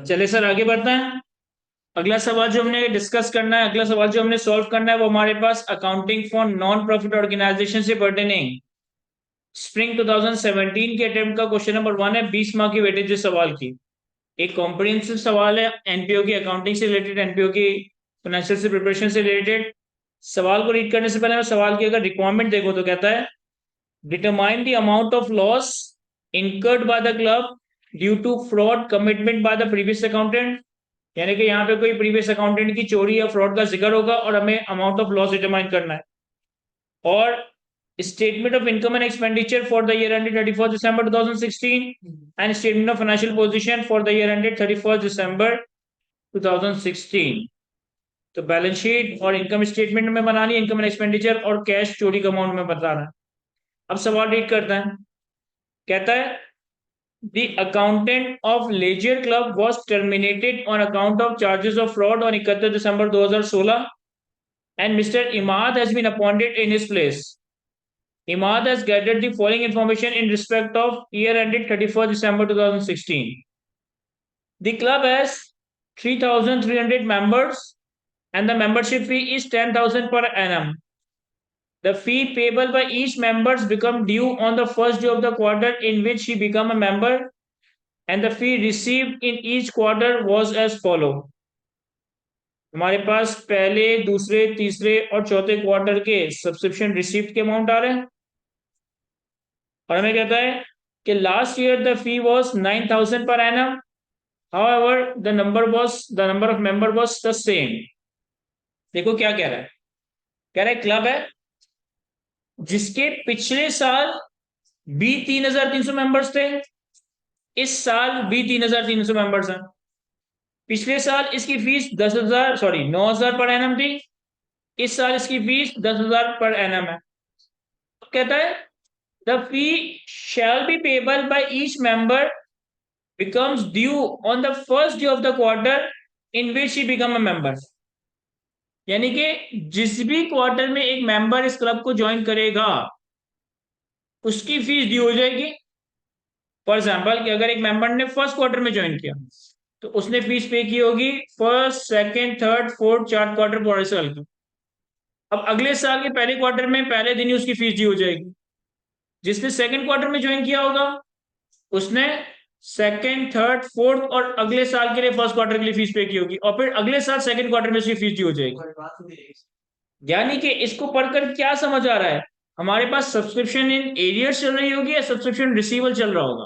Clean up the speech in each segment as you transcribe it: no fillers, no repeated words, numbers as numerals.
चले सर आगे बढ़ते हैं। अगला सवाल जो हमने डिस्कस करना है, अगला सवाल जो हमने सॉल्व करना है वो हमारे पास accounting for non profit organization से पर्टेनिंग स्प्रिंग 2017 के अटेम्प्ट का क्वेश्चन नंबर 1 है। 20 मार्क की वेटेज इस सवाल की। एक कॉम्प्रिहेंसिव सवाल है एनपीओ की अकाउंटिंग से रिलेटेड, एनपीओ की फाइनेंशियल से प्रिपरेशन से रिलेटेड। सवाल को रीड करने से पहले मैं सवाल की अगर रिक्वायरमेंट देखो तो कहता है determine the amount of loss incurred by the club due to fraud commitment by the previous accountant। यानी कि यहाँ पे कोई प्रीवियस अकाउंटेंट की चोरी या फ्रॉड का जिक्र होगा और हमें अमाउंट ऑफ लॉस डिटरमाइन करना है। और statement of income and expenditure for the year ended 31 December 2016 and statement of financial position for the year ended 31 दिसंबर 2016। तो बैलेंस शीट और इनकम स्टेटमेंट में बनानी है, इनकम एंड एक्सपेंडिचर और कैश चोरी का अमाउंट में बताना है। अब सवाल रीड करते हैं। कहता है The accountant of Leisure Club was terminated on account of charges of fraud on 31 December 2016 and Mr. Imad has been appointed in his place. Imad has gathered the following information in respect of year ended 31st December 2016. The club has 3,300 members and the membership fee is 10,000 per annum. The fee payable by each members become due on the first day of the quarter in which he become a member, and the fee received in each quarter was as follow। हमारे पास पहले, दूसरे, तीसरे और चौथे quarter के subscription receipt के amount आ रहे हैं और हमें कहता है कि last year the fee was 9,000 per annum. However the number of member was the same. देखो क्या कह रहा है। कह रहा है क्लब है जिसके पिछले साल भी 3,300 मेंबर्स थे, इस साल भी 3,300 मेंबर्स हैं। पिछले साल इसकी फीस 10,000 सॉरी 9,000 पर एनम थी, इस साल इसकी फीस 10,000 पर एनम है। तो कहता है the fee shall be payable by each member becomes due on the first day of the quarter in which he become a member। यानी कि जिस भी क्वार्टर में एक मेंबर इस क्लब को ज्वाइन करेगा उसकी फीस ड्यू हो जाएगी। फॉर एग्जाम्पल कि अगर एक मेंबर ने फर्स्ट क्वार्टर में ज्वाइन किया तो उसने फीस पे की होगी first, second, third, fourth, 4 quarter पूरे साल की। अब अगले साल के पहले क्वार्टर में पहले दिन ही उसकी फीस ड्यू हो जाएगी। जिसने सेकंड क्वार्टर में ज्वाइन किया होगा उसने सेकंड, थर्ड, फोर्थ और अगले साल के लिए फर्स्ट क्वार्टर के लिए फीस पे की होगी और फिर अगले साल सेकंड क्वार्टर में उसकी फीस ड्यू हो जाएगी। यानी कि इसको पढ़कर क्या समझ आ रहा है, हमारे पास सब्सक्रिप्शन इन एरियर्स चल रही होगी या सब्सक्रिप्शन रिसीवल चल रहा होगा।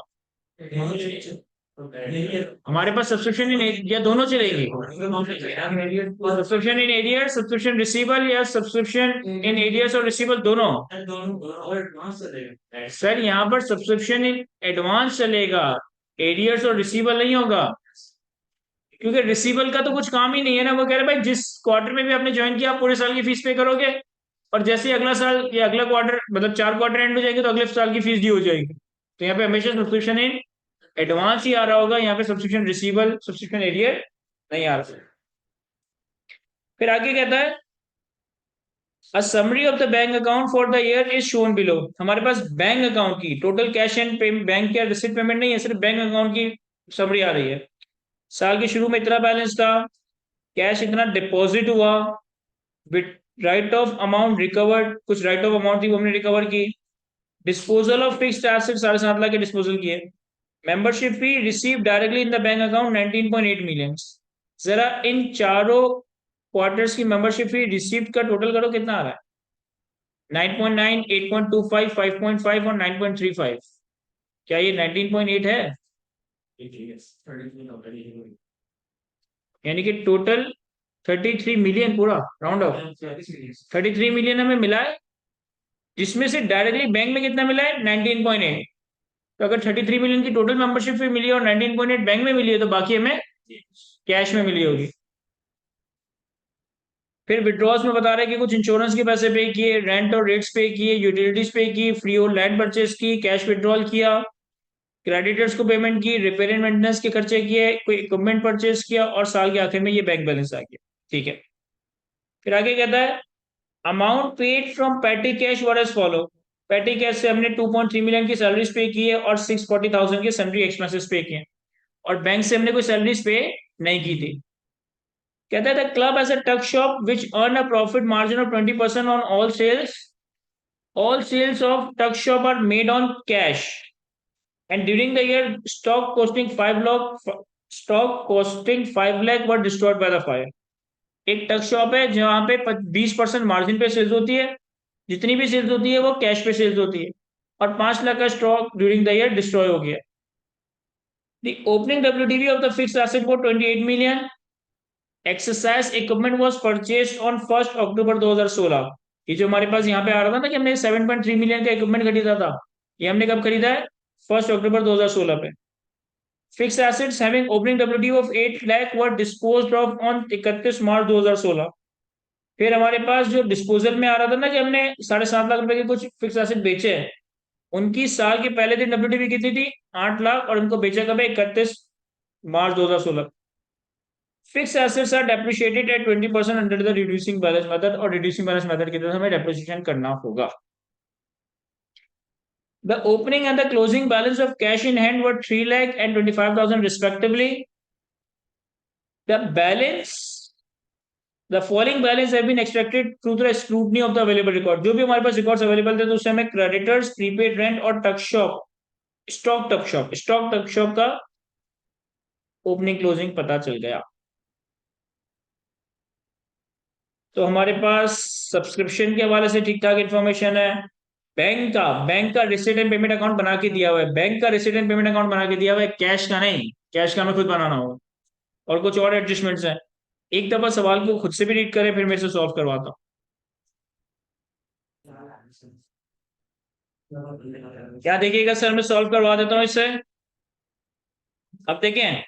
हमारे पास सब्सक्रिप्शन इन या दोनों चलेगी। सब्सक्रिप्शन इन एरियर, सब्सक्रिप्शन रिसीवल या सब्सक्रिप्शन इन एरियर्स और रिसीवल दोनों। सर यहाँ पर सब्सक्रिप्शन इन एडवांस चलेगा, एरियर्स और रिसीवल नहीं होगा क्योंकि रिसीवल का तो कुछ काम ही नहीं है ना। वो कह रहे भाई जिस क्वार्टर में भी आपने ज्वाइन किया आप पूरे साल की फीस पे करोगे और जैसे ही अगला साल या अगला क्वार्टर मतलब 4 क्वार्टर एंड हो जाएंगे तो अगले साल की फीस ड्यू हो जाएगी। तो यहाँ पे हमेशा सब्सक्रिप्शन इन एडवांस ही आ रहा होगा, यहाँ पे सब्सक्रिप्शन रिसीवल, सब्सक्रिप्शन एरियर नहीं आ रहा। फिर आगे कहता है A summary of the bank account for the year is shown below। हमारे पास बैंक अकाउंट की टोटल कैश एंड बैंक या रिसिप्ट पेमेंट नहीं है, सिर्फ बैंक अकाउंट की समरी आ रही है। साल के शुरू में इतना बैलेंस था, कैश इतना डिपॉजिट हुआ, राइट ऑफ अमाउंट रिकवर्ड, कुछ राइट ऑफ अमाउंट थी वो हमने रिकवर की, disposal of fixed asset 7.5 lakh के डिस्पोजल किए, membership fee receive directly in the bank account 19.8 million. जरा इन चारों क्वार्टर्स की मेंबरशिप फी रिसीव का टोटल करो कितना आ रहा है। 9.9, 8.25, 5.5 और 9.35। क्या ये 19.8 है? यानी कि टोटल 33 मिलियन पूरा राउंड ऑफ 33 मिलियन हमें मिला है, जिसमें से डायरेक्टली बैंक में कितना मिला है 19.8। तो अगर 33 मिलियन की टोटल मेंबरशिप फी मिली और 19.8 बैंक में मिली है तो बाकी हमें कैश में मिली होगी। फिर विड्रॉल्स में बता रहे हैं कि कुछ इंश्योरेंस के पैसे पे किए, रेंट और रेट्स पे किए, यूटिलिटीज पे की, फ्री और लैंड परचेज की, कैश विड्रॉल किया, क्रेडिटर्स को पेमेंट की, रिपेयर एंड मेंटेनेंस के खर्चे किए, कोई इक्विपमेंट परचेज किया और साल के आखिर में ये बैंक बैलेंस आ गया। ठीक है। फिर आगे कहता है amount paid from petty cash were as follow. Petty cash से हमने 2.3 मिलियन की सैलरीज पे की है और 640,000 के सैलरी एक्सपेंसेस पे किए और बैंक से हमने कोई सैलरीज पे नहीं की थी। कहता है the club as a tuck shop which earn a profit margin of 20% on all sales. All sales of tuck shop are made on cash, and during the year, stock costing 5 lakh were destroyed by the fire. एक टक shop है जहां पे 20% margin पे sales होती है, जितनी भी सेल्स होती है वो कैश पे सेल्स होती है, और 5 लाख का stock during the year destroy हो गया। The opening WDV of the fixed asset was 28 million. Exercise equipment was purchased on 1st October 2016। ये जो हमारे पास यहाँ पे आ रहा था ना कि हमने 7.3 मिलियन का इक्विपमेंट खरीदा था, ये हमने कब खरीदा है? 1 अक्टूबर 2016 पे। Fix assets having opening WD of 8 lakh were disposed of on 31 March 2016। फिर हमारे पास जो डिस्पोजल में आ रहा था ना कि हमने 7.5 लाख रुपए के कुछ फिक्स एसेट बेचे हैं, उनकी साल के पहले दिन डब्ल्यूडीवी कितनी थी? 8 लाख, और उनको बेचा कब है? 31 March 2016। Fix assets are depreciated at 20% under the reducing balance method, और रिड्यूसिंग बैलेंस मेथड की तरह हमें डेप्रिसिएशन करना होगा। The opening and the closing balance of cash in hand were 3 lakh and 25,000 respectively. The balance, the following balance have been extracted through the scrutiny of the available record। जो भी हमारे पास records available थे तो उससे हमें creditors, prepaid rent और stock टक shop का ओपनिंग क्लोजिंग पता चल गया। तो हमारे पास सब्सक्रिप्शन के हवाले से ठीक ठाक इन्फॉर्मेशन है। बैंक का रिसीट एंड पेमेंट अकाउंट बना के दिया हुआ है, बैंक का रिसीट एंड पेमेंट अकाउंट बना के दिया हुआ है, कैश का नहीं। कैश का हमें खुद बनाना होगा, और कुछ और एडजस्टमेंट्स हैं। एक दफा सवाल को खुद से भी रीड करें, फिर मेरे से सॉल्व करवाता हूँ। क्या देखिएगा सर, मैं सॉल्व करवा देता हूँ इससे। अब देखें,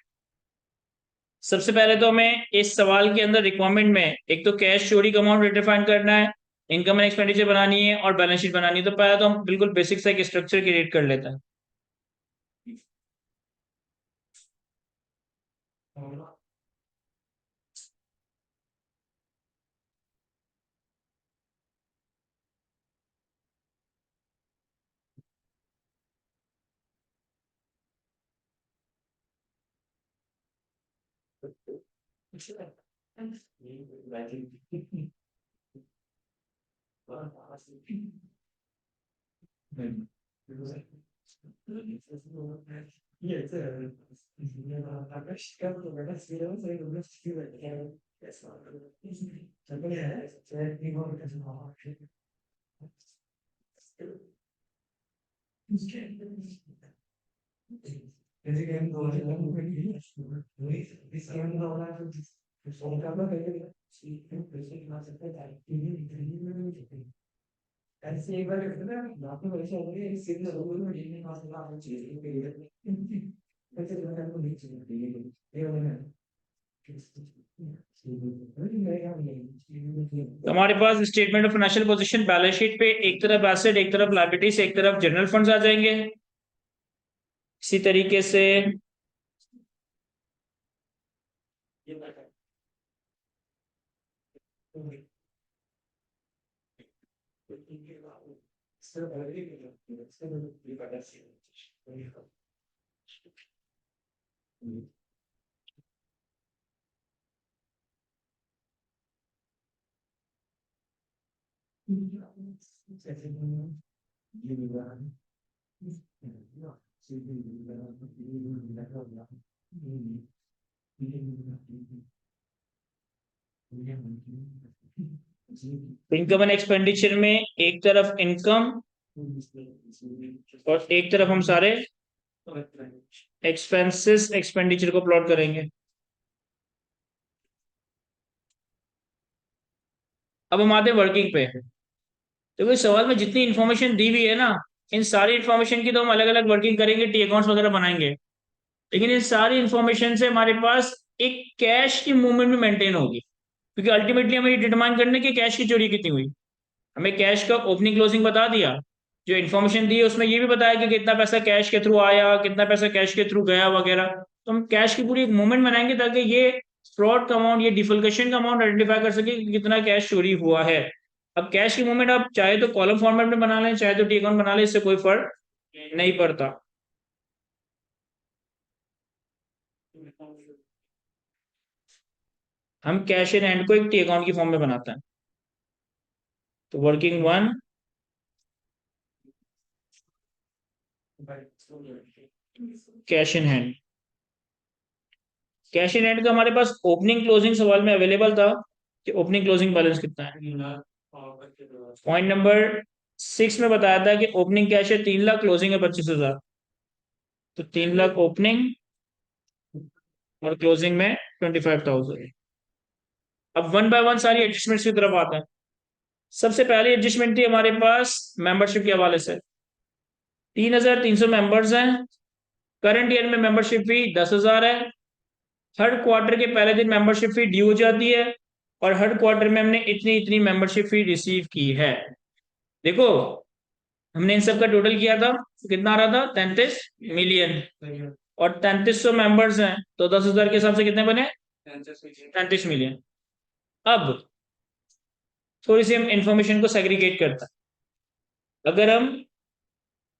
सबसे पहले तो हमें इस सवाल के अंदर रिक्वायरमेंट में एक तो कैश चोरी का अमाउंट डिफाइन करना है, इनकम एंड एक्सपेंडिचर बनानी है, और बैलेंस शीट बनानी है। तो पहले तो हम बिल्कुल बेसिक सा एक स्ट्रक्चर क्रिएट कर लेते हैं। तो हमारे पास statement of financial position balance sheet पे एक तरफ एसेट, एक तरफ लायबिलिटीज, एक तरफ जनरल फंड्स आ जाएंगे। इसी तरीके से इनकम एंड एक्सपेंडिचर में एक तरफ इनकम और एक तरफ हम सारे एक्सपेंसेस एक्सपेंडिचर को प्लॉट करेंगे। अब हम आते हैं वर्किंग पे। तो इस सवाल में जितनी इन्फॉर्मेशन दी हुई है ना, इन सारी इन्फॉर्मेशन की तो हम अलग अलग वर्किंग करेंगे, टी अकाउंट्स वगैरह बनाएंगे, लेकिन इन सारी इन्फॉर्मेशन से हमारे पास एक कैश की मूवमेंट भी मेंटेन होगी, क्योंकि अल्टीमेटली हमें ये डिटरमाइन करना है कि कैश की चोरी कितनी हुई। हमें कैश का ओपनिंग क्लोजिंग बता दिया, जो इन्फॉर्मेशन दी है उसमें ये भी बताया कि कितना पैसा कैश के थ्रू आया, कितना पैसा कैश के थ्रू गया वगैरह। तो हम कैश की पूरी एक मूवमेंट बनाएंगे ताकि ये फ्रॉड का अमाउंट, ये डिफल्केशन का अमाउंट आइडेंटिफाई कर सके कि कितना कैश चोरी हुआ है। अब कैश की मूवमेंट आप चाहे तो कॉलम फॉर्मेट में बना लें, चाहे तो टी अकाउंट बना लें, इससे कोई फर्क नहीं पड़ता। हम कैश इन हैंड को एक टी अकाउंट की फॉर्म में बनाते हैं। तो working one, cash in hand. Cash in hand का हमारे पास ओपनिंग क्लोजिंग सवाल में अवेलेबल था कि ओपनिंग क्लोजिंग बैलेंस कितना है। पॉइंट नंबर 6 में बताया था कि ओपनिंग कैश है 3 लाख, क्लोजिंग है 25,000। तो 3 लाख ओपनिंग और क्लोजिंग में 25,000। अब वन बाय वन सारी एडजस्टमेंट्स की तरफ आते हैं। सबसे पहली एडजस्टमेंट थी हमारे पास मेंबरशिप के हवाले से। 3,300 मेंबर्स हैं। करंट ईयर में मेंबरशिप फी 10,000 है। हर क्वार्टर के पहले दिन मेंबरशिप फी ड्यू हो जाती है और हर क्वार्टर में हमने इतनी इतनी मेंबरशिप फी रिसीव की है। देखो, हमने इन सब का टोटल किया था तो कितना आ रहा था, 33 मिलियन। और 3300 मेंबर्स हैं तो 10,000 के हिसाब से कितने बने, 33 मिलियन। अब थोड़ी सी हम इंफॉर्मेशन को सेग्रीगेट करते हैं। अगर हम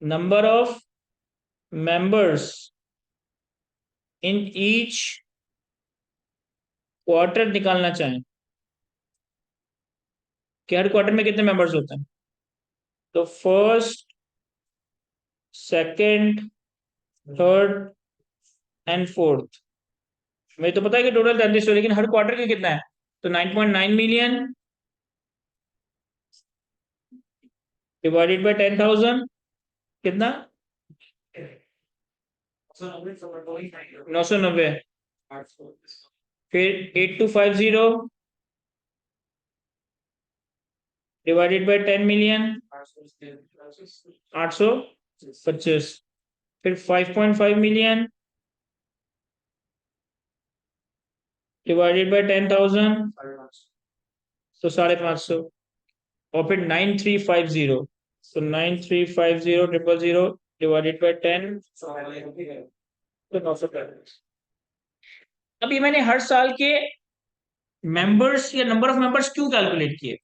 number of members in each quarter निकालना चाहें कि हर क्वार्टर में कितने मेंबर्स होते हैं, तो first, second, third and fourth मुझे तो पता है कि टोटल 33 है, लेकिन हर क्वार्टर का कितना है, तो 9.9 मिलियन डिवाइडेड बाय 10,000 कितना, 990। फिर 8250 डिवाइडेड बाय 10 मिलियन 825। फिर 5.5 मिलियन डिवाइडेड बाय 10,000 तो 550। और फिर 9350, तो 9350 डिवाइडेड बाय 10 तो 945। अभी मैंने हर साल के मेंबर्स या नंबर ऑफ मेंबर्स क्यों कैलकुलेट किए।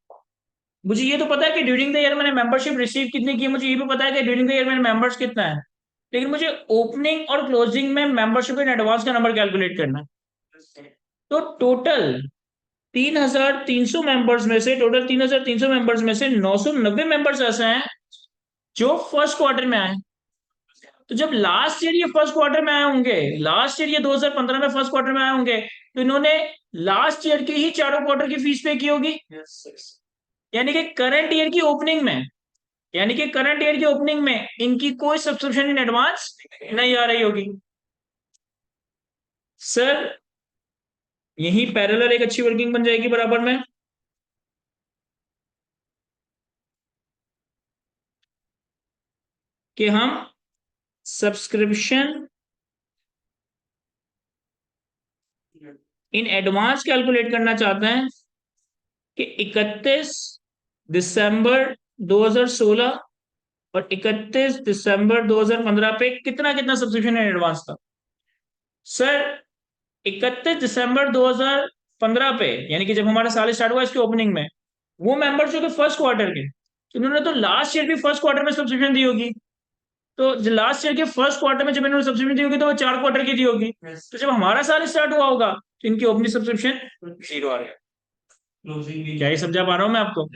मुझे ये तो पता है कि ड्यूरिंग द ईयर मैंने मेंबरशिप रिसीव कितनी की, मुझे ये भी पता है कि ड्यूरिंग द ईयर मैंने मेंबर्स कितना है, लेकिन मुझे ओपनिंग और क्लोजिंग में मेंबरशिप इन एडवांस का नंबर कैलकुलेट करना है। तो टोटल 3,300 मेंबर्स में से, टोटल 3,300 मेंबर्स में से 990 मेंबर्स ऐसे हैं जो फर्स्ट क्वार्टर में आए। तो जब लास्ट ईयर ये फर्स्ट क्वार्टर में आए होंगे, लास्ट ईयर ये 2015 में फर्स्ट क्वार्टर में आए होंगे, तो इन्होंने लास्ट ईयर के ही चारों क्वार्टर की फीस पे की होगी। यानी कि करंट ईयर की ओपनिंग में, यानी कि करंट ईयर की ओपनिंग में इनकी कोई सब्सक्रिप्शन इन एडवांस नहीं आ रही होगी। सर यही पैरेलल एक अच्छी वर्किंग बन जाएगी बराबर में। कि हम सब्सक्रिप्शन इन एडवांस कैलकुलेट करना चाहते हैं कि 31 दिसंबर 2016 और 31 दिसंबर 2015 पे कितना कितना सब्सक्रिप्शन इन एडवांस था। सर 31 दिसंबर 2015 पे, यानी कि जब हमारा साल स्टार्ट हुआ इसके ओपनिंग में, वो मेंबर्स जो थे फर्स्ट क्वार्टर के, तो उन्होंने तो लास्ट ईयर भी फर्स्ट क्वार्टर में सब्सक्रिप्शन दी होगी। तो लास्ट ईयर के फर्स्ट क्वार्टर में जब इन्होंने सब्सक्रिप्शन दी होगी तो वो 4 क्वार्टर की दी होगी। तो जब हमारा साल स्टार्ट हुआ होगा तो इनकी ओपनिंग सब्सक्रिप्शन 0 आ गया। क्या ये समझा पा रहा हूं मैं आपको।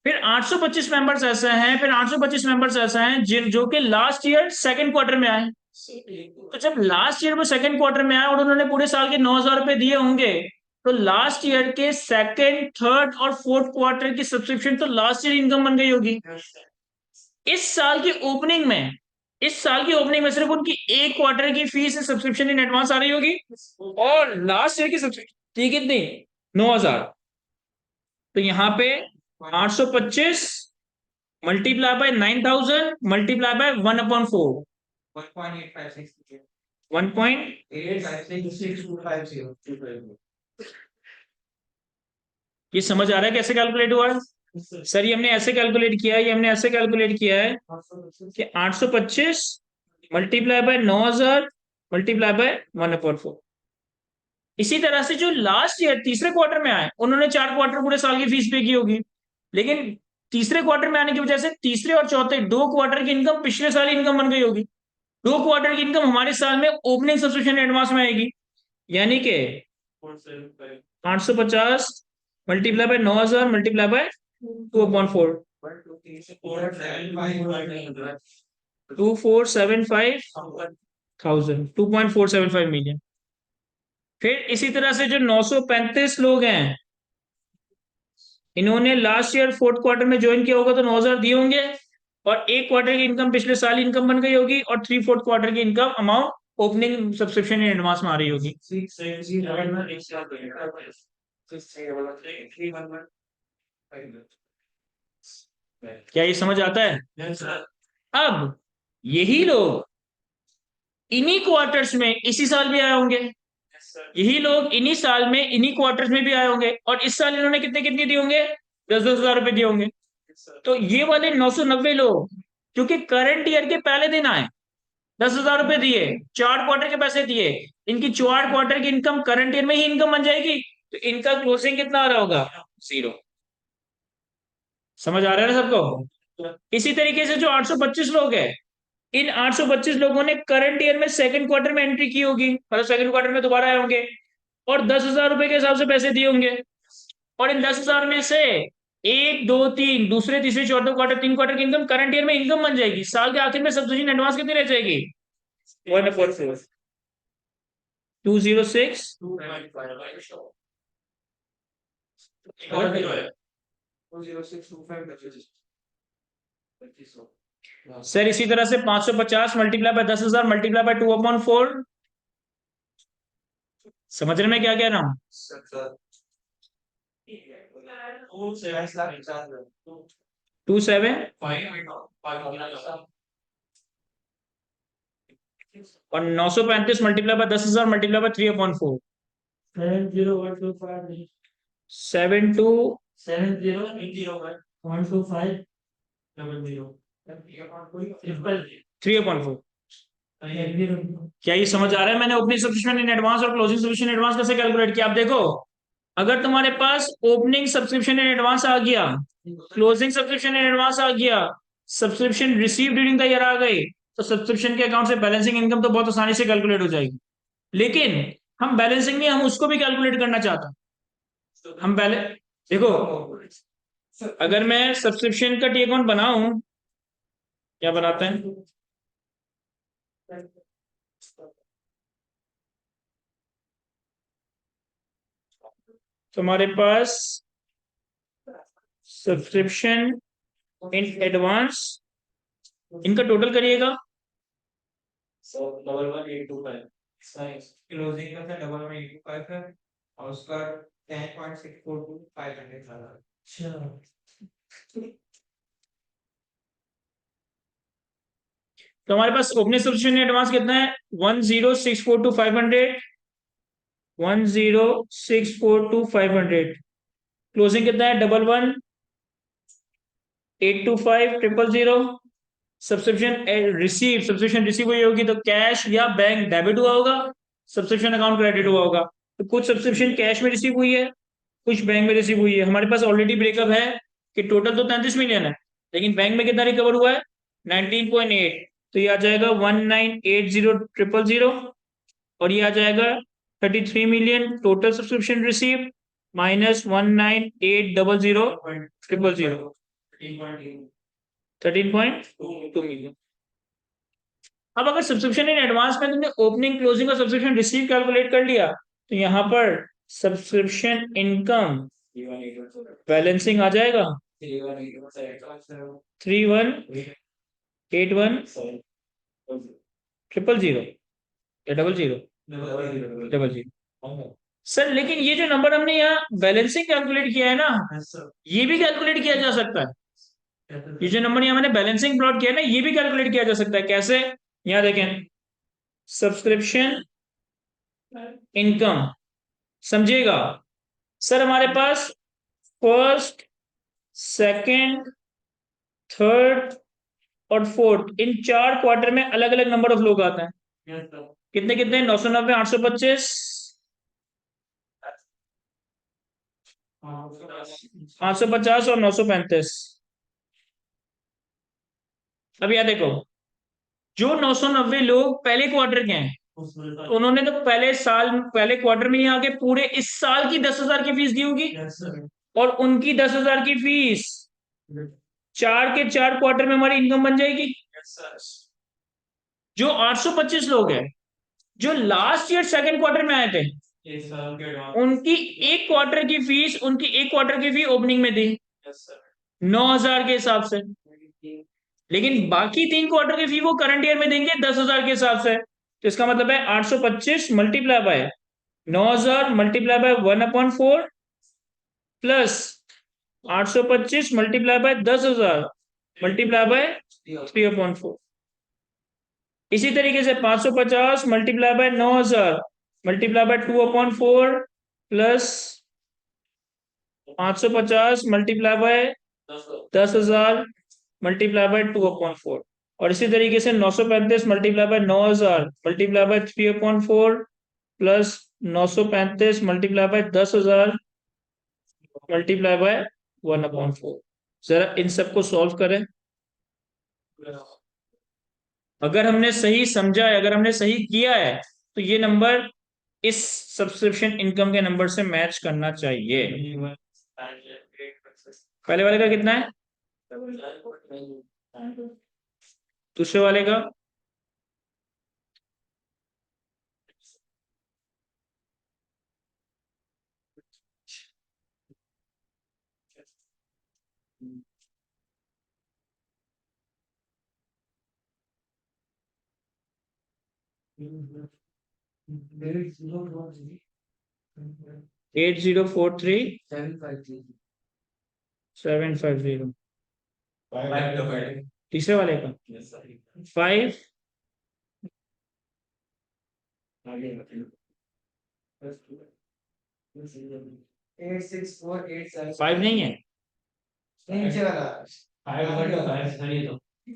फिर 825 मेंबर्स ऐसे हैं, फिर 825 मेंबर्स ऐसे हैं जिन जो कि लास्ट ईयर सेकंड क्वार्टर में आए। तो जब लास्ट ईयर वो सेकंड क्वार्टर में आए और उन्होंने पूरे साल के 9,000 रुपए दिए होंगे, तो लास्ट ईयर के सेकंड, थर्ड और फोर्थ क्वार्टर की सब्सक्रिप्शन तो लास्ट ईयर इनकम बन गई होगी। इस साल की ओपनिंग में, इस साल की ओपनिंग में सिर्फ उनकी एक क्वार्टर की फीस सब्सक्रिप्शन इन एडवांस आ रही होगी और लास्ट ईयर की सब्सक्रिप्शन थी कितनी, 9,000। तो यहाँ पे 825 मल्टीप्लाई बाय 9,000 मल्टीप्लाई बाय 1/4, 1.85625। ये समझ आ रहा है कैसे कैलकुलेट हुआ है। सर ये हमने ऐसे कैलकुलेट किया है, ये हमने ऐसे कैलकुलेट किया है कि 825 मल्टीप्लाई बाय 9,000 मल्टीप्लाई बाय 1/4। इसी तरह से जो लास्ट ईयर तीसरे क्वार्टर में आए उन्होंने 4 क्वार्टर पूरे साल की फीस पे की होगी, लेकिन तीसरे क्वार्टर में आने की वजह से तीसरे और चौथे 2 क्वार्टर की इनकम पिछले साल इनकम बन गई होगी। 2 क्वार्टर की इनकम हमारे साल में ओपनिंग सब्सक्रिप्शन एडवांस में आएगी, यानी कि 850 multiply by 9000 multiply by 2/4, 2.475 million. फिर इसी तरह से जो 935 लोग हैं, इन्होंने लास्ट ईयर फोर्थ क्वार्टर में ज्वाइन किया होगा तो 9000 दिए होंगे, और एक क्वार्टर की इनकम पिछले साल इनकम बन गई होगी, और 3/4 क्वार्टर की income amount opening subscription in advance में आ रही होगी। क्या ये समझ आता है? अब यही लोग इन्हीं क्वार्टर्स में इसी साल भी आए होंगे, यही लोग इन्हीं साल में इन्हीं क्वार्टर्स में भी आए होंगे, और इस साल इन्होंने कितने कितने दिए होंगे? 10,000 रुपए दिए होंगे। तो ये वाले 990 लोग क्योंकि करंट ईयर के पहले दिन आए, 10,000 रुपए दिए, 4 क्वार्टर के पैसे दिए, इनकी 4 क्वार्टर की इनकम करंट ईयर में ही इनकम बन जाएगी, तो इनका क्लोजिंग कितना आ रहा होगा? 0। समझ आ रहा है ना सबको? इसी तरीके से जो 825 लोग हैं, इन 825 लोगों ने करंट ईयर में सेकंड क्वार्टर में एंट्री की होगी, मतलब सेकंड क्वार्टर में दोबारा आए होंगे, और 10,000 रुपए के हिसाब से पैसे दिए होंगे, और इन 10,000 में से एक दो तीन दूसरे तीसरे चौथे क्वार्टर 3 क्वार्टर की इनकम करंट ईयर में इनकम बन जाएगी। साल के आखिर में सब्सिडी एडवांस कितनी रह जाएगी? 206। सर इसी तरह से 550 मल्टीप्लाई बाय 10,000 मल्टीप्लाई बाय 2/4। समझ रहे मैं क्या कह रहा हूँ? 27 और 935 मल्टीप्लाई बाय 10,000 मल्टीप्लाई बाय 3/4। 72 3/4। क्या ये समझ आ रहा है? मैंने ओपनिंग सब्सक्रिप्शन इन एडवांस और क्लोजिंग सब्सक्रिप्शन एडवांस कैसे कैलकुलेट किया? आप देखो, अगर तुम्हारे पास ओपनिंग सब्सक्रिप्शन इन एडवांस आ गया, क्लोजिंग सब्सक्रिप्शन इन एडवांस आ गया, subscription receive during the year आ गई, तो सब्सक्रिप्शन के अकाउंट से बैलेंसिंग इनकम तो बहुत आसानी से कैलकुलेट हो जाएगी। लेकिन हम बैलेंसिंग नहीं, हम उसको भी कैलकुलेट करना चाहता। हम बैलेंस देखो, अगर मैं सब्सक्रिप्शन का टी अकाउंट बनाऊं, क्या बनाते हैं? तुम्हारे पास सब्सक्रिप्शन इन एडवांस, इनका टोटल करिएगा। क्लोजिंग का 11,825 है, और उसका 10.642,500 अच्छा। तो हमारे पास ओपनिंग सब्सक्रिप्शन एडवांस कितना है? 10,642,500, 10,642,500। क्लोजिंग कितना है? 11,825,000। सब्सक्रिप्शन रिसीव हुई होगी तो कैश या बैंक डेबिट हुआ होगा, सब्सक्रिप्शन अकाउंट क्रेडिट हुआ होगा। तो कुछ सब्सक्रिप्शन कैश में रिसीव हुई है, कुछ बैंक में रिसीव हुई है। हमारे पास ऑलरेडी ब्रेकअप है कि टोटल तो 33 मिलियन है, लेकिन बैंक में कितना रिकवर हुआ है? 19.8। तो ये आ जाएगा 1,980,000, और ये आ जाएगा 33 million total subscription receive minus 1,980,000 13.2 million. अब अगर सब्सक्रिप्शन इन एडवांस में तुमने ओपनिंग क्लोजिंग और सब्सक्रिप्शन रिसीव कैलकुलेट कर लिया, तो यहां पर सब्सक्रिप्शन इनकम बैलेंसिंग आ जाएगा 3181,000 या 00 00। सर लेकिन ये जो नंबर हमने यहाँ बैलेंसिंग कैलकुलेट किया है ना, ये भी कैलकुलेट किया जा सकता है। ये जो नंबर यहाँ मैंने बैलेंसिंग प्लॉट किया है ना, ये भी कैलकुलेट किया जा सकता है। कैसे? यहाँ देखें, सब्सक्रिप्शन इनकम, समझिएगा सर, हमारे पास फर्स्ट, सेकंड, थर्ड और फोर्थ, इन 4 क्वार्टर में अलग अलग नंबर ऑफ लोग आते हैं। कितने कितने? 990, 825, 850 और 935। अब यह देखो, जो 990 लोग पहले क्वार्टर के हैं, तो उन्होंने तो पहले साल पहले क्वार्टर में ही आके पूरे इस साल की 10,000 की फीस दी होगी। और उनकी 10,000 की फीस 4 के 4 क्वार्टर में हमारी इनकम बन जाएगी। जो 825 लोग हैं जो लास्ट ईयर सेकंड क्वार्टर में आए थे, उनकी एक क्वार्टर की फी ओपनिंग में दी 9,000 के हिसाब से। लेकिन बाकी 3 क्वार्टर की फी वो करंट ईयर में देंगे 10,000 के हिसाब से। तो इसका मतलब है 825 multiply by 9,000 multiply by 1/4 plus 825 multiply by 10,000 multiply by 3/4। इसी तरीके से 550 multiply by 9,000 multiply by 2/4 plus 550 multiply by 10,000 multiply by 2/4। और इसी तरीके से 935 multiply by 9,000 multiply by 3/4 plus 935 multiply by 10,000 multiply by 1/4। जरा इन सबको सॉल्व करें। अगर हमने सही समझा है, अगर हमने सही किया है, तो ये नंबर इस सब्सक्रिप्शन इनकम के नंबर से मैच करना चाहिए। पहले वाले का कितना है? दूसरे वाले का? एट 8043 750। तीसरे वाले का 5 5 नहीं है।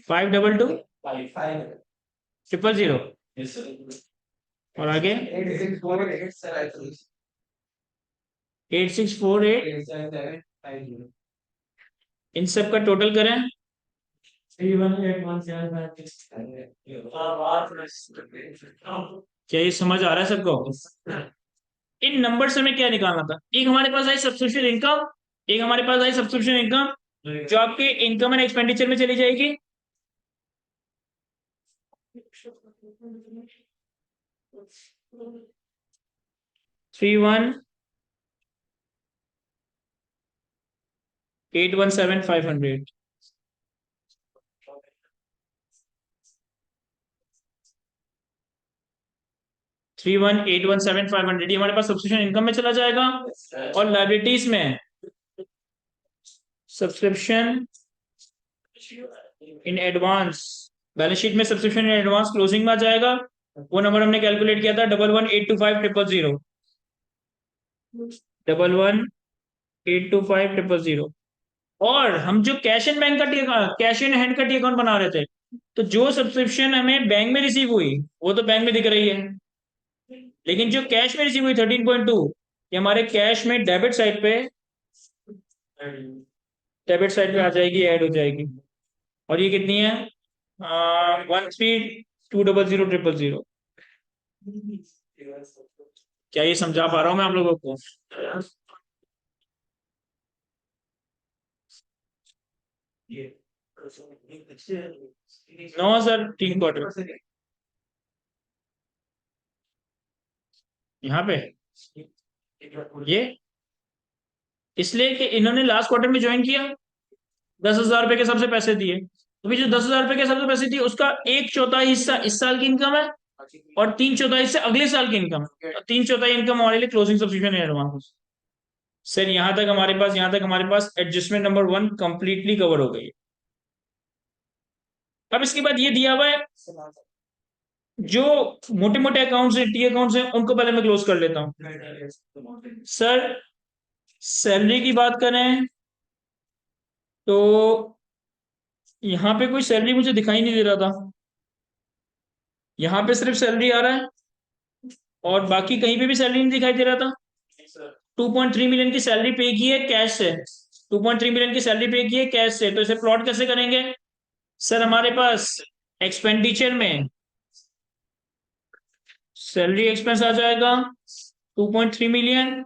522 000। और आगे 8648। इन सब का टोटल करें। क्या ये समझ आ रहा है सबको? इन नंबर से हमें क्या निकालना था? एक हमारे पास आई सब्सक्रिप्शन इनकम, एक हमारे पास आई सब्सक्रिप्शन इनकम जो आपके इनकम एंड एक्सपेंडिचर में चली जाएगी। 31,817,500। 31,817,500 ये हमारे पास सब्सक्रिप्शन इनकम में चला जाएगा। और लायबिलिटीज में subscription in advance, balance sheet में सब्सक्रिप्शन इन एडवांस क्लोजिंग में आ जाएगा। वो नंबर हमने कैलकुलेट किया था 11,825,000। 11,825,000। और हम जो कैश एंड बैंक का कैश एंड हैंड का टी अकाउंट बना रहे थे, तो जो सब्सक्रिप्शन हमें बैंक में रिसीव हुई वो तो बैंक में दिख रही है, लेकिन जो कैश में रिसीव हुई 13.2 ये हमारे कैश में डेबिट साइड पे आ जाएगी, ऐड हो जाएगी। और ये कितनी है? 13,200,000। क्या ये समझा पा रहा हूँ मैं आप लोगों को? 9,000 3 क्वार्टर यहाँ पे ये इसलिए कि इन्होंने लास्ट क्वार्टर में ज्वाइन किया, 10,000 रुपए के हिसाब से पैसे दिए। तो भी जो 10,000 रुपए के हिसाब से पैसे दिए उसका 1/4 हिस्सा इस साल की इनकम है और 3/4 हिस्सा अगले साल की इनकम है। 3/4 इनकम हमारे लिए क्लोजिंग सब्सक्रिप्शन है एडवांस। सर यहाँ तक हमारे पास एडजस्टमेंट नंबर 1 कंप्लीटली कवर हो गई है। अब इसके बाद ये दिया हुआ है जो मोटे मोटे अकाउंट्स हैं, टी अकाउंट्स हैं, उनको पहले मैं क्लोज कर लेता हूं। सर सैलरी की बात करें तो यहाँ पे कोई सैलरी मुझे दिखाई नहीं दे रहा था, यहाँ पे सिर्फ सैलरी आ रहा है और बाकी कहीं पे भी सैलरी नहीं दिखाई दे रहा था। 2.3 मिलियन की सैलरी पे की है कैश से, 2.3 मिलियन की सैलरी पे की है कैश से। तो इसे प्लॉट कैसे करेंगे? सर हमारे पास एक्सपेंडिचर में सैलरी एक्सपेंस आ जाएगा 2.3 मिलियन,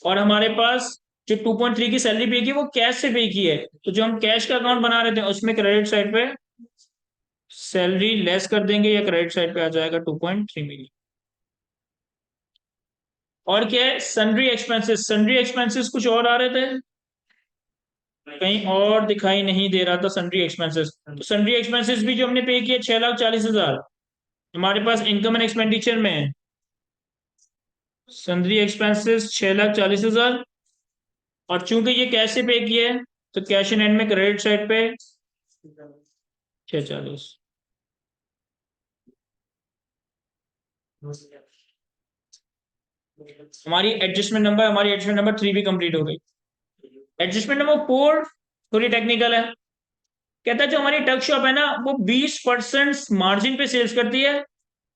और हमारे पास जो 2.3 की सैलरी पे की है वो कैश से पे की है, तो जो हम कैश का अकाउंट बना रहे थे उसमें क्रेडिट साइड पे सैलरी लेस कर देंगे, या क्रेडिट साइड पे आ जाएगा 2.3 मिलियन। और क्या है, सन्ड्री एक्सपेंसेस, सन्ड्री एक्सपेंसेस कुछ और आ रहे थे, कहीं और दिखाई नहीं दे रहा था सन्ड्री एक्सपेंसेस। तो सन्ड्री एक्सपेंसेस भी जो हमने पे किए 6,40,000 हमारे पास इनकम एंड एक्सपेंडिचर में है। सन्ड्री एक्सपेंसेस 6,40,000, और चूंकि ये कैश से पे किए है तो कैश इन एंड में क्रेडिट साइड पे 640। हमारी एडजस्टमेंट नंबर 3 भी कंप्लीट हो गई। एडजस्टमेंट नंबर 4 थोड़ी टेक्निकल है। कहता है जो हमारी टक शॉप है ना वो 20% मार्जिन पे सेल्स करती है,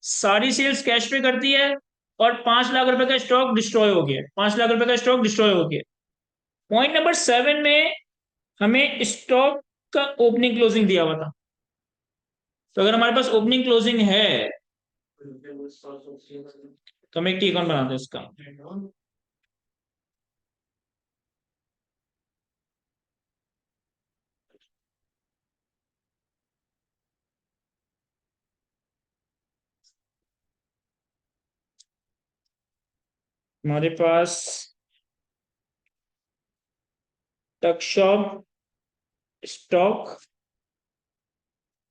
सारी सेल्स कैश पे करती है, और 5 लाख रुपए का स्टॉक डिस्ट्रॉय हो गया, 5 लाख रुपए का स्टॉक डिस्ट्रॉय हो गया। पॉइंट नंबर 7 में हमें स्टॉक का ओपनिंग क्लोजिंग दिया हुआ था, तो अगर हमारे पास ओपनिंग क्लोजिंग है तो हम एक टी अकाउंट बनाते हैं इसका। हमारे पास टक शॉप स्टॉक,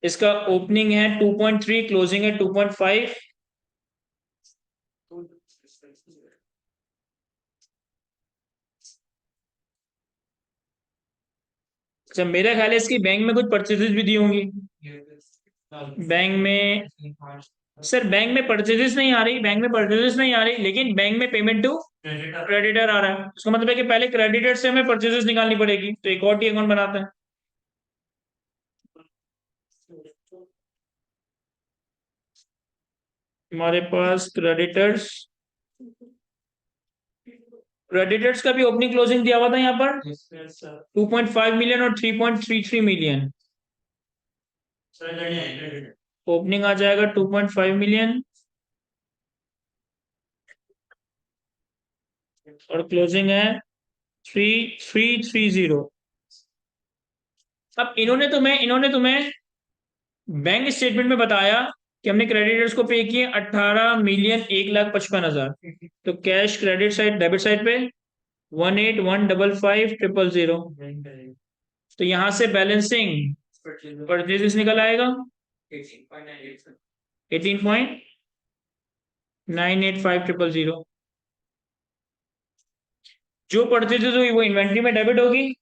इसका ओपनिंग है 2.3, क्लोजिंग है 2.5। अच्छा, मेरा ख्याल है इसकी बैंक में कुछ परचेजेस भी दी होंगी। बैंक में, सर बैंक में परचेजेस नहीं आ रही, बैंक में परचेजेस नहीं आ रही, लेकिन बैंक में पेमेंट टू क्रेडिटर आ रहा है। उसका मतलब है कि पहले क्रेडिटर से हमें परचेजेस निकालनी पड़ेगी, तो एक और टी अकाउंट बनाते हैं। हमारे पास क्रेडिटर्स, क्रेडिटर्स का भी ओपनिंग क्लोजिंग दिया हुआ था यहाँ पर 2.5 मिलियन और 3.33 मिलियन। ओपनिंग आ जाएगा 2.5 मिलियन और क्लोजिंग है 3,330। अब इन्होंने तुम्हें बैंक स्टेटमेंट में बताया कि हमने क्रेडिटर्स को पे किए 18,01,55,000, तो cash credit side debit side पे 18155,000। तो यहां से बैलेंसिंग परचेजेस निकल आएगा 18,985,000। जो परचेजेस हुई वो इन्वेंट्री में डेबिट होगी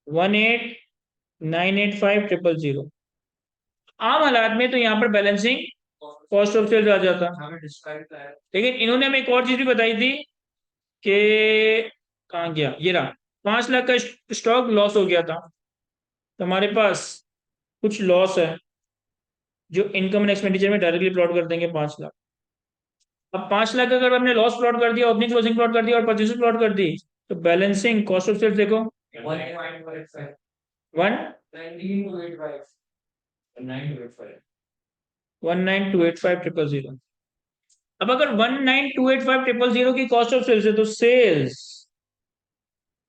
18985,000। आम हालात में तो यहाँ पर बैलेंसिंग कॉस्ट ऑफ सेल्स आ जाता, लेकिन इन्होंने हमें एक और चीज भी बताई थी कि कहाँ गया, ये रहा, 5 लाख का स्टॉक लॉस हो गया था, तो हमारे पास कुछ लॉस है जो इनकम एंड एक्सपेंडिचर में डायरेक्टली प्लॉट कर देंगे 5 लाख। अब 5 लाख अगर हमने लॉस प्लॉट कर दिया, ओपनिंग क्लोजिंग प्लॉट कर दिया और परचेज प्लॉट कर दी, तो बैलेंसिंग कॉस्ट ऑफ सेल्स देखो 119,285,000। अब अगर 19285,000 की कॉस्ट ऑफ सेल्स है तो सेल्स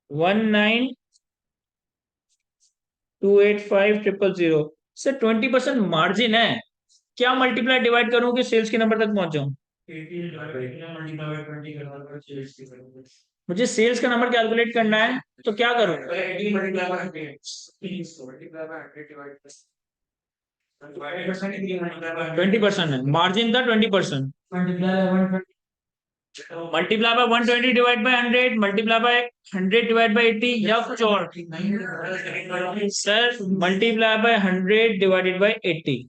19285,000 से 20% मार्जिन है। क्या मल्टीप्लाई डिवाइड करूं कि सेल्स के नंबर तक पहुंच जाऊं? मुझे सेल्स का नंबर कैलकुलेट करना है, तो क्या करूं? 20% है, मार्जिन था 20%। Multiply by 120 divide by 100, multiply by 100 divide by 80, या कुछ और? Sir multiply by 100 divided by 80।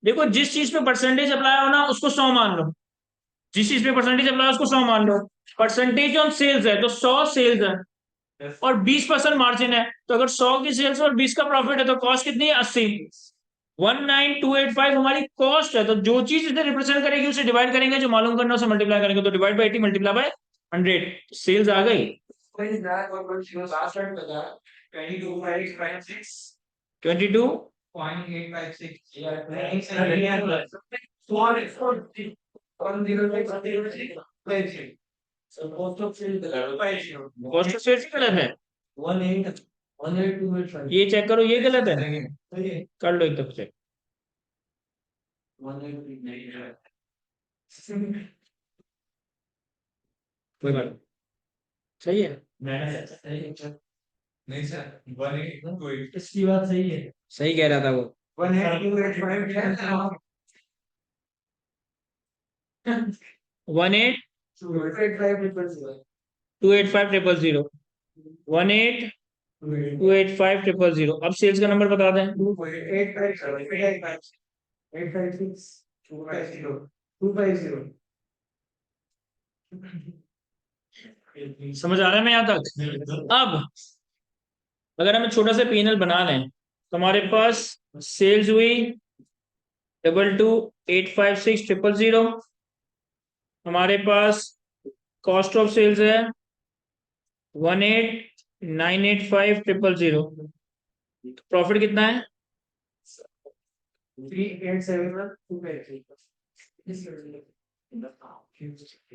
देखो जिस चीज पे परसेंटेज अप्लाई हो ना उसको 100 मान लो, जिस चीज पे परसेंटेज अप्लाई हो उसको 100 मान लो। परसेंटेज ऑन सेल्स है तो 100 सेल्स है और 20% मार्जिन है, तो अगर 100 की सेल्स और 20 का प्रॉफिट है तो कॉस्ट कितनी है? 80। 19285 हमारी कॉस्ट है, तो जो चीज इसे रिप्रेजेंट करेगी उसे डिवाइड करेंगे, जो मालूम करना उसे मल्टीप्लाई करेंगे, तो divide by 80 multiply by 100, sales आ गई। 22 कॉस्ट ऑफ सेल्स गलत है, ये चेक करो, ये गलत है, कर लो एकदम से। कोई बात नहीं। सही है, नहीं सर 182 इसकी बात सही है। सही कह रहा था वो। 18 285 000 18 285 000। अब सेल्स का नंबर बता दें। 250 समझ आ रहा है मैं यहाँ तक? अब अगर हम छोटा सा पीएनएल बना लें तो हमारे पास सेल्स हुई 22856000, हमारे पास कॉस्ट ऑफ सेल्स है 18985 000। प्रॉफिट कितना है? 3871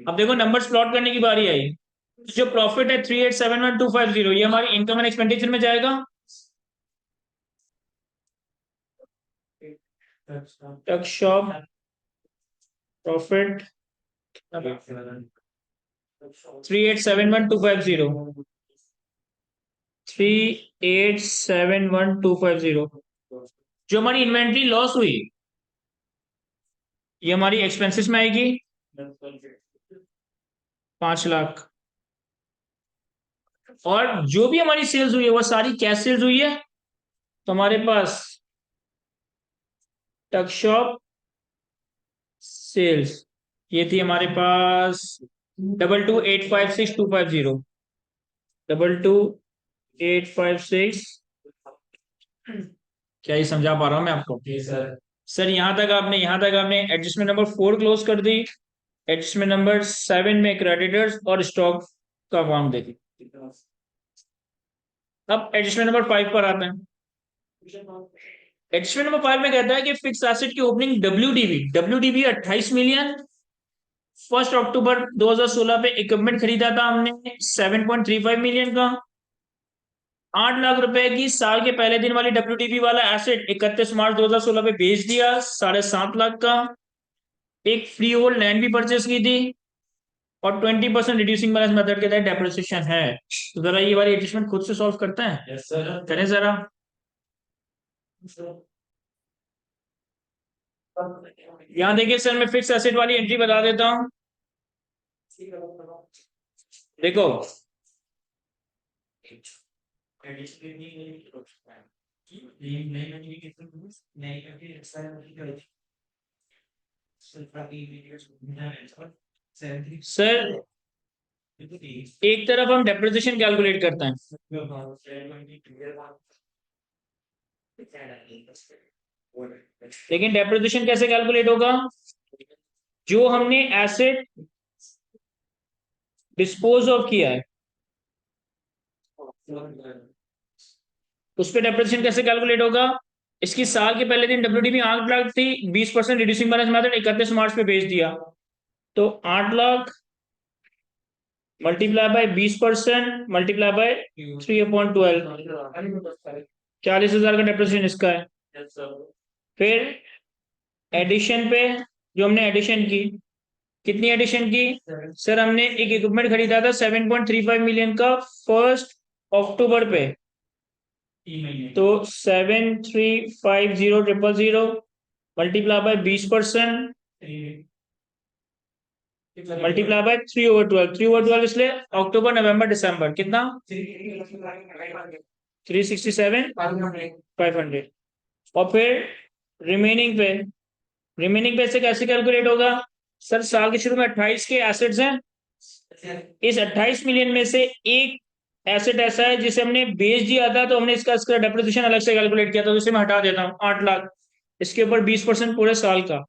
अब देखो नंबर्स प्लॉट करने की बारी आई। जो प्रॉफिट है 3871250, ये हमारी इनकम एंड एक्सपेंडिचर में जाएगा। टक शॉप प्रॉफिट 3871250 3871250। जो हमारी इन्वेंट्री लॉस हुई ये हमारी एक्सपेंसेस में आएगी 5 लाख। और जो भी हमारी सेल्स हुई है वो सारी कैश सेल्स हुई है। तो हमारे पास टक शॉप सेल्स ये थी हमारे पास 22856250 2285 क्या ये समझा पा रहा हूं मैं आपको? सर यहाँ तक आपने एडजस्टमेंट नंबर 4 क्लोज कर दी। एडजस्टमेंट नंबर 7 में क्रेडिटर्स और स्टॉक का अकाउंट देखिए। अब एडजस्टमेंट नंबर 5 पर आते हैं। एडजस्टमेंट नंबर 5 में कहता है कि फिक्स एसेट की ओपनिंग डब्ल्यूडीबी 28 मिलियन। 1 अक्टूबर 2016 पे इक्विपमेंट खरीदा था हमने 7.35 मिलियन का। 8 लाख रुपए की साल के पहले दिन वाली डब्ल्यूडीबी वाला एसेट 31 मार्च 2016 पे बेच दिया 7.5 लाख का। एक फ्री होल्ड लैंड भी परचेस की थी और 20% रिड्यूसिंग बैलेंस मेथड के तहत डेप्रिसिएशन है। तो जरा ये वाली एडजस्टमेंट खुद से सॉल्व करते हैं। Yes sir. करें जरा। यहाँ देखिए सर, मैं फिक्स एसेट वाली एंट्री बता देता हूँ। देखो सर, एक तरफ हम डेप्रिसिएशन कैलकुलेट करते हैं, लेकिन डेप्रिसिएशन कैसे कैलकुलेट होगा? जो हमने एसेट डिस्पोज ऑफ किया है उस पर डेप्रिसिएशन कैसे कैलकुलेट होगा? इसकी साल के पहले दिन डब्ल्यूडीबी 8 लाख थी, 20% रिड्यूसिंग बैलेंस मेथड 31 मार्च पे बेच दिया। तो 8 lakh multiply by 20% multiply by 3/12, 40,000 का डेप्रिसिएशन इसका है। फिर एडिशन पे जो हमने एडिशन की, कितनी एडिशन की? सर हमने एक इक्विपमेंट खरीदा था 7.35 मिलियन का 1 अक्टूबर पे। तो 7350000 मल्टीप्लाई बाय 20% मल्टीप्लाई बाय 3/12 इसलिए अक्टूबर नवंबर दिसंबर कितना 367,500। और फिर रिमेनिंग पे से कैसे कैलकुलेट होगा? सर साल के शुरू में 28 के एसेट्स हैं, इस 28 मिलियन में से एक एसेट ऐसा है जिसे हमने बेच दिया था, तो हमने इसका डेप्रिसिएशन अलग से कैलकुलेट किया था, तो इसे मैं हटा देता हूँ 8 लाख। इसके ऊपर 20% पूरे साल का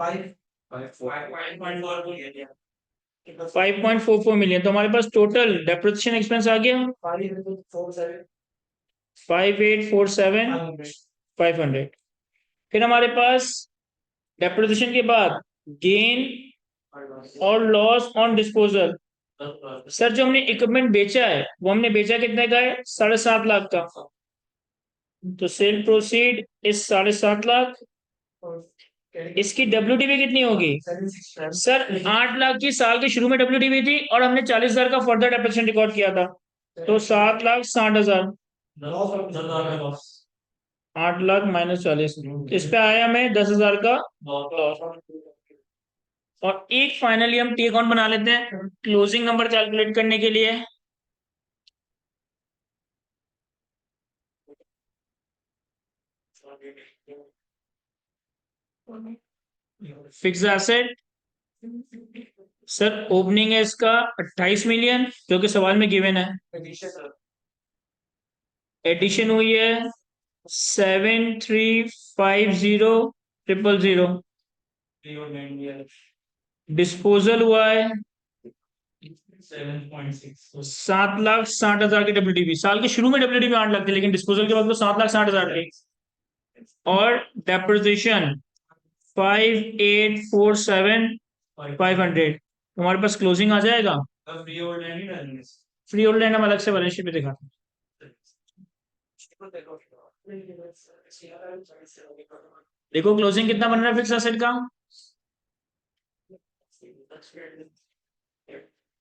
5.4 5.44 मिलियन। तो हमारे पास टोटल डेप्रिसिएशन एक्सपेंस आ गया 5847 500। फिर हमारे पास डेप्रिसिएशन के बाद गेन और लॉस ऑन डिस्पोजल। सर जो हमने इक्विपमेंट बेचा है वो हमने बेचा कितने का है? 7.5 लाख का। तो सेल प्रोसीड इस 7.5 लाख। इसकी WDV कितनी होगी? सर 8 लाख की साल के शुरू में WDV थी और हमने 40,000 का फर्दर डेप्रिसिएशन रिकॉर्ड किया था। तो 7,60,000। 8 लाख माइनस 40, इस पे आया हमें 10,000 का लॉस। और एक फाइनली हम टी अकाउंट बना लेते हैं क्लोजिंग नंबर कैलकुलेट करने के लिए। फिक्स एसेट सर ओपनिंग है इसका 28 मिलियन जो कि सवाल में गिवन है। एडिशन हुई है 7350,000। डिस्पोजल हुआ है 7,60,000 की WDV। साल के शुरू में WDV 8 लाख थी लेकिन डिस्पोजल के बाद तो 7,60,000 की। और डेप्रिसिएशन 5847,500। हमारे पास क्लोजिंग आ जाएगा। फ्री होल्ड लैंड हम अलग से बैलेंस शीट पे दिखाते हैं। देखो क्लोजिंग कितना बन रहा है फिक्स एसेट का?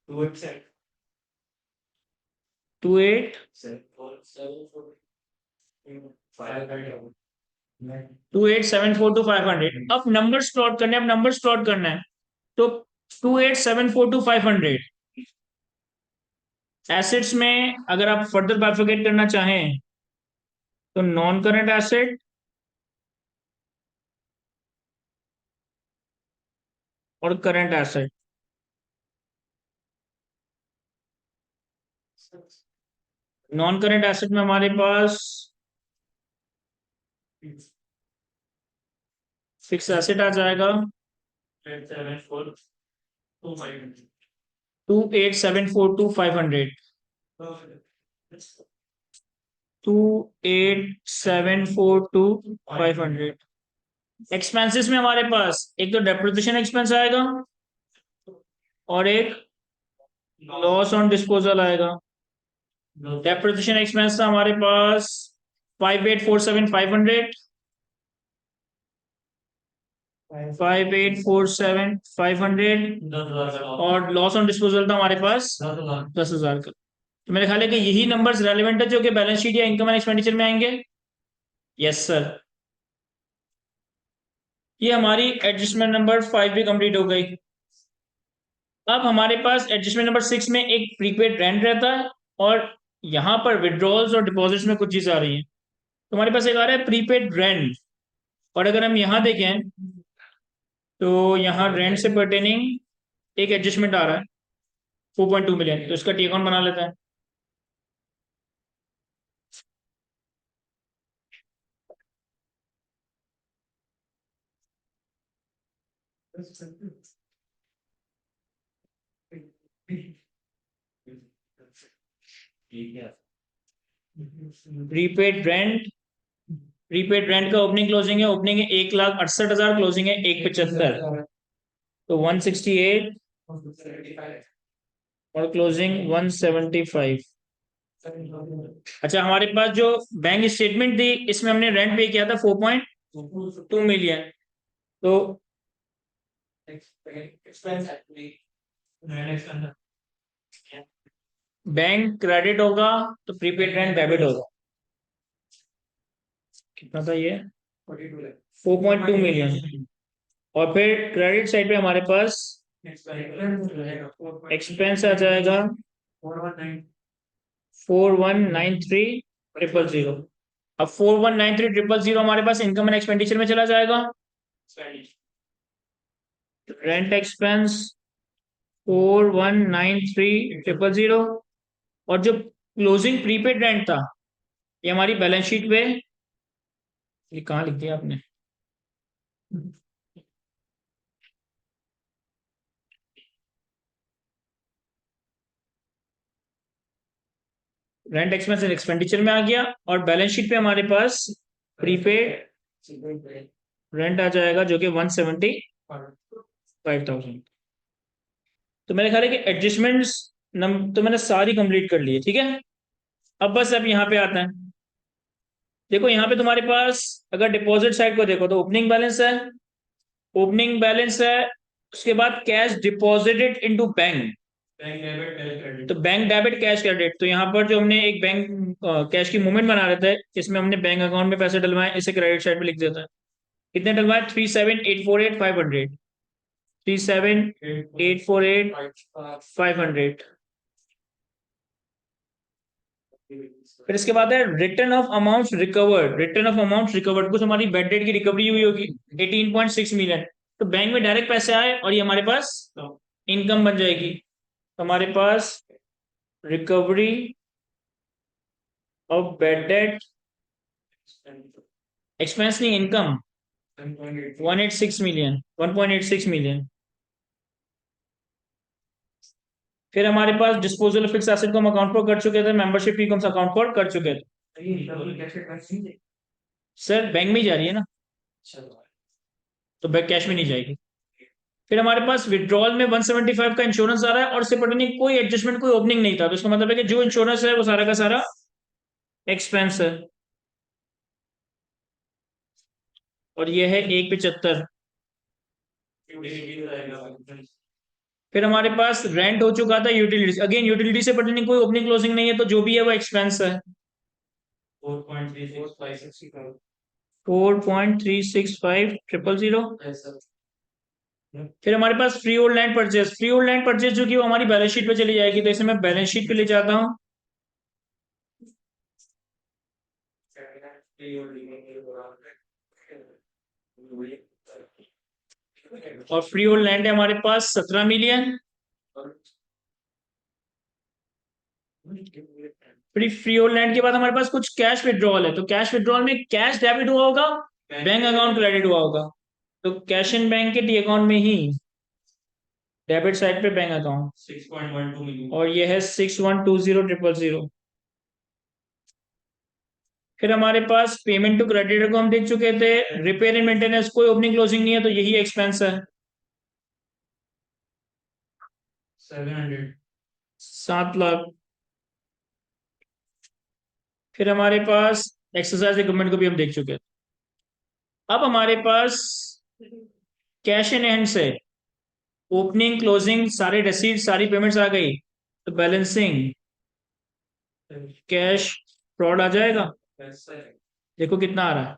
28,742,500। अब नंबर्स प्लॉट करने, अब नंबर्स प्लॉट करना है। तो 28,742,500 एसेट्स में अगर आप फर्दर बाइफरकेट करना चाहें तो नॉन करंट एसेट और current asset. Non current asset में हमारे पास फिक्स एसेट आ जाएगा 28,742,500। 28,742,500। एक्सपेंसेस में हमारे पास एक तो डेप्रिसिएशन एक्सपेंस आएगा और एक लॉस ऑन डिस्पोजल आएगा। डेप्रिसिएशन एक्सपेंस था हमारे पास 58,47,500। 58,47,500 और लॉस ऑन डिस्पोजल था हमारे पास 10,000 का। तो मेरे ख्याल है कि यही नंबर्स रेलिवेंट है जो कि बैलेंस शीट या इनकम एंड एक्सपेंडिचर में आएंगे। Yes sir. ये हमारी एडजस्टमेंट नंबर 5 भी कंप्लीट हो गई। अब हमारे पास एडजस्टमेंट नंबर 6 में एक प्रीपेड रेंट रहता है और यहाँ पर विड्रॉल्स और डिपॉजिट्स में कुछ चीज आ रही है। तो हमारे पास एक आ रहा है प्रीपेड रेंट। और अगर हम यहाँ देखें तो यहाँ रेंट से पर्टेनिंग एक एडजस्टमेंट आ रहा है 4.2 मिलियन। तो इसका टी अकाउंट बना लेते हैं। प्रीपेड रेंट का ओपनिंग क्लोजिंग है, ओपनिंग है 1,68,000, क्लोजिंग है 1,75। तो 168 और क्लोजिंग 175। अच्छा हमारे पास जो बैंक स्टेटमेंट थी इसमें हमने रेंट पे किया था 4.2 मिलियन। तो बैंक क्रेडिट होगा तो प्रीपेड रेंट डेबिट होगा। कितना था ये? 4.2 मिलियन। और फिर क्रेडिट साइड पे हमारे पास एक्सपेंस आ जाएगा 4193,000। अब 4193,000 हमारे पास इनकम एंड एक्सपेंडिचर में चला जाएगा। रेंट एक्सपेंस 4193,000 और जो क्लोजिंग प्रीपेड रेंट था ये हमारी बैलेंस शीट पे, ये कहाँ लिख दिया आपने? रेंट एक्सपेंस एंड एक्सपेंडिचर में आ गया, और बैलेंस शीट पे हमारे पास प्रीपेड रेंट आ जाएगा जो कि 175,000। तो मेरे ख्याल है कि एडजस्टमेंट्स तो मैंने सारी कंप्लीट कर ली है, ठीक है। अब बस अब यहाँ पे आता है, देखो यहाँ पे तुम्हारे पास अगर डिपॉजिट साइड को देखो तो ओपनिंग बैलेंस है, ओपनिंग बैलेंस है, उसके बाद cash deposited into bank, bank debit cash credit. तो बैंक डेबिट कैश क्रेडिट। तो यहाँ पर जो हमने एक बैंक कैश की मूवमेंट बना रहे थे, इसमें हमने बैंक अकाउंट में पैसे डलवाए, इसे क्रेडिट साइड में लिख देता है। कितने डलवाए? 37,848,500, 37,848,500। फिर इसके बाद है return of amount recovered, return of amount recovered, कुछ हमारी बैड डेट की रिकवरी हुई होगी 18.6 मिलियन, तो बैंक में डायरेक्ट पैसे आए और ये हमारे पास इनकम बन जाएगी। तो हमारे पास recovery of bad debt expense नहीं, इनकम 186 मिलियन, 1.86 मिलियन। फिर हमारे पास डिस्पोजल ऑफ फिक्स एसेट को हम अकाउंट फॉर कर चुके थे, मेंबरशिप फी को हम अकाउंट फॉर कर चुके थे। सर बैंक में ही जा रही है ना, तो बैंक कैश में नहीं जाएगी। फिर हमारे पास विड्रॉल में 175 का इंश्योरेंस आ रहा है, और इससे पता नहीं कोई एडजस्टमेंट कोई ओपनिंग नहीं था, तो इसका मतलब है कि जो इंश्योरेंस है वो सारा का सारा एक्सपेंस है। और ये है 175। फिर हमारे पास रेंट हो चुका था, यूटिलिटी, अगेन यूटिलिटी से पता नहीं कोई ओपनिंग क्लोजिंग नहीं है, तो जो भी है वो एक्सपेंस है। 4.365000। फिर हमारे पास freehold land purchase, freehold land purchase जो कि वो हमारी बैलेंस शीट पे चली जाएगी, तो इसे मैं बैलेंस शीट पे ले जाता हूँ। और फ्री होल्ड लैंड है हमारे पास 17 मिलियन। फ्री होल्ड लैंड के बाद हमारे पास कुछ कैश विड्रॉल है, तो कैश विड्रॉल में कैश डेबिट हुआ होगा, बैंक अकाउंट क्रेडिट हुआ होगा, तो कैश इन बैंक के डी अकाउंट में ही डेबिट साइड पे बैंक अकाउंट 6.12 मिलियन। और ये है 6120,000। फिर हमारे पास पेमेंट टू क्रेडिटर को हम देख चुके थे, रिपेयर एंड मेंटेनेंस कोई ओपनिंग क्लोजिंग नहीं है, तो यही एक्सपेंस है 700। 7 लाख। फिर हमारे पास एक्सरसाइज इक्विपमेंट को भी हम देख चुके थे। अब हमारे पास कैश इन हैंड से ओपनिंग क्लोजिंग सारे रिसीट सारी पेमेंट्स आ गई, तो बैलेंसिंग कैश फ्रॉड आ जाएगा। देखो कितना आ रहा है,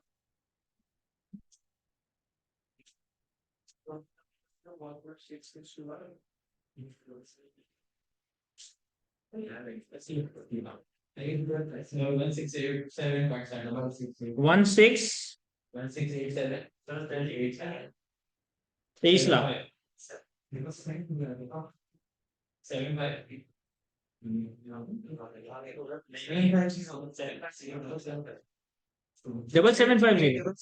One six eight seven point seven. 16 1687. 23 lakh. 75. 775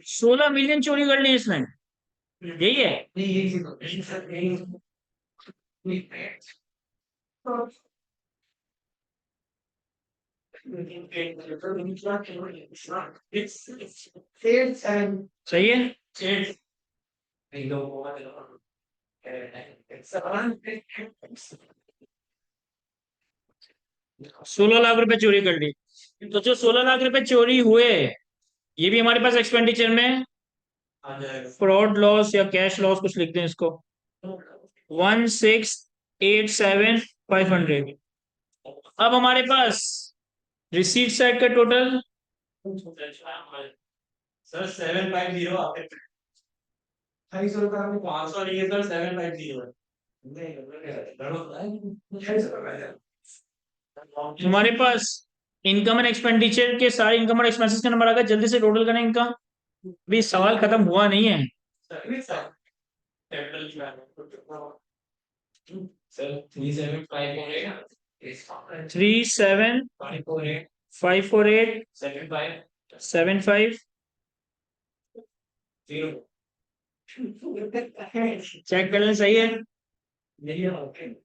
16 million चोरी कर ली इसने, यही है। सही है। 16 लाख रुपए चोरी कर ली, तो जो 16 लाख रुपए चोरी हुए ये भी हमारे पास एक्सपेंडिचर में फ्रॉड लॉस या कैश लॉस कुछ लिखते हैं इसको, 1687,500। अब हमारे पास रिसीट साइड का टोटल सर 750 आपके 500 नहीं है सर 750 हमारे पास इनकम एंड एक्सपेंडिचर के सारे इनकम और एक्सपेंसेस का नंबर आ गया, जल्दी से टोटल करें इनका, भी सवाल खत्म हुआ नहीं है। सर 3754 37,548,75 चेक कर लें, सही है।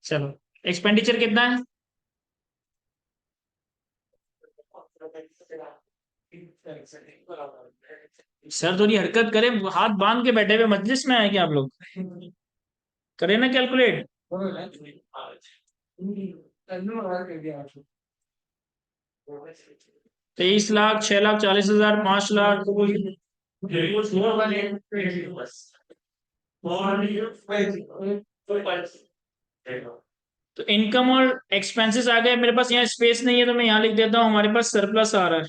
चलो एक्सपेंडिचर कितना है? सर थोड़ी हरकत करें, हाथ बांध के बैठे हुए मजलिस में आए क्या आप लोग? करें ना कैलकुलेट। 23 लाख, 6,40,000, 5 लाख। तो इनकम और एक्सपेंसेस आ गए मेरे पास, यहाँ स्पेस नहीं है तो मैं यहाँ लिख देता हूँ, हमारे पास सरप्लस आ रहा है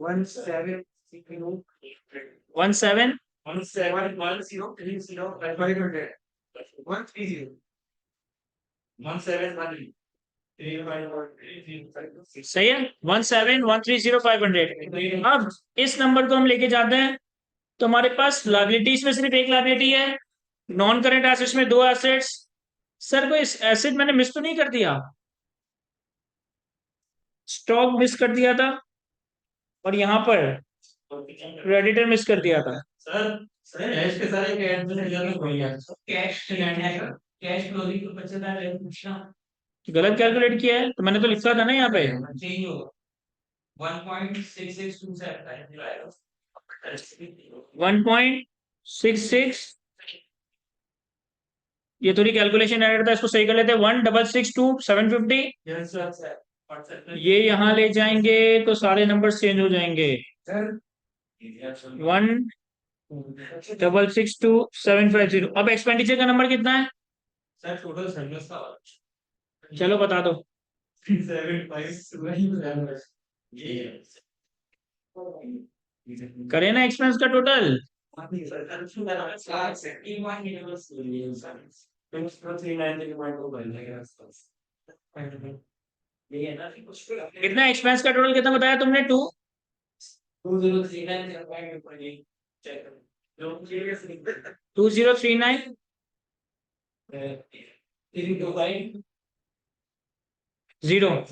17 सही है, 17,130,500। अब इस नंबर को हम लेके जाते हैं तो हमारे पास लाइबिलिटीज में सिर्फ एक लाइबिलिटी है, नॉन करेंट एसेट्स में दो एसेट्स। सर कोई एसेट मैंने मिस तो नहीं कर दिया? स्टॉक मिस कर दिया था और यहाँ पर क्रेडिटर मिस कर दिया था। सर ऐश के सारे कैश में जरूर हो गया कैश कैश क्लोजिंग को 50,000 है पूछना गलत कैलकुलेट किया है तो मैंने तो लिखा था ना यहाँ पे चेंज होगा 1.6627 1.66। ये थोड़ी कैलकुलेशन एरर था, इसको सही कर लेते हैं। 1,662,750 ये यहाँ ले जाएंगे तो सारे नंबर चेंज हो जाएंगे। 1,662,750। अब एक्सपेंडिचर का नंबर कितना है? सर टोटल सर्विस का चलो बता दो। 375 करें ना एक्सपेंस का टोटल। कितना एक्सपेंस का टोटल कितना बताया तुमने? 2039 0।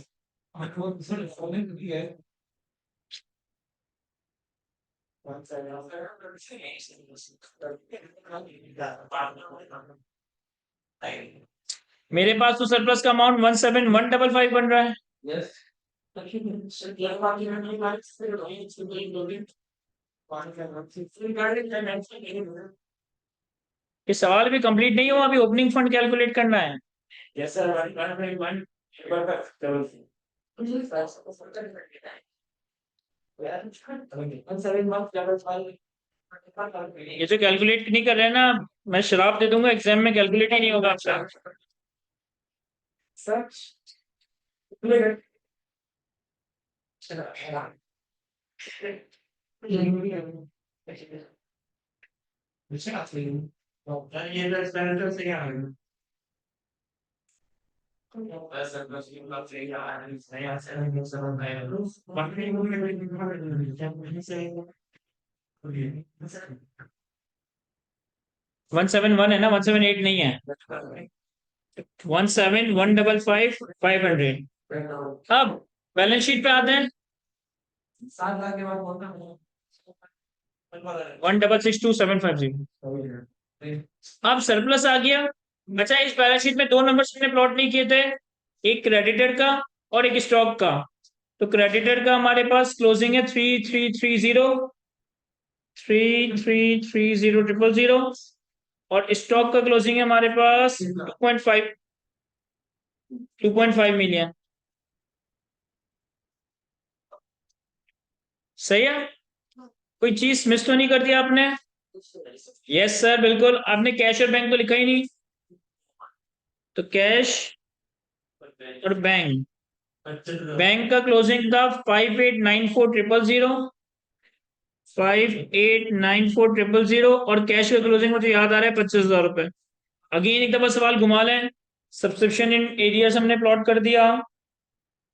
मेरे पास तो सरप्लस का अमाउंट 17,155 बन रहा है। ये सवाल भी कंप्लीट नहीं हुआ, अभी ओपनिंग फंड कैलकुलेट करना है। ये जो कैलकुलेट नहीं कर रहे हैं ना, मैं शराब दे दूंगा, एग्जाम में कैलकुलेट ही नहीं होगा आपका। वन सेवन वन है ना, 178 नहीं है। 17,155,500। अब बैलेंस शीट पे आते हैं। 1,662,750। अब सरप्लस आ गया। अच्छा, इस बैलेंस शीट में दो नंबर्स हमने प्लॉट नहीं किए थे, एक क्रेडिटर का और एक स्टॉक का। तो क्रेडिटर का हमारे पास क्लोजिंग है 3,330,3,330,000 और स्टॉक का क्लोजिंग है हमारे पास 2.5 मिलियन। सही है? कोई चीज मिस तो नहीं कर दिया आपने? यस सर बिल्कुल। आपने कैश और बैंक तो लिखा ही नहीं, तो कैश और बैंक। बैंक का क्लोजिंग था 5,894,000, 5,894,000 और कैश का क्लोजिंग मुझे याद आ रहा है 25,000 रुपए। अगेन एक दफा सवाल घुमा लें। सब्सक्रिप्शन इन एरियाज हमने प्लॉट कर दिया,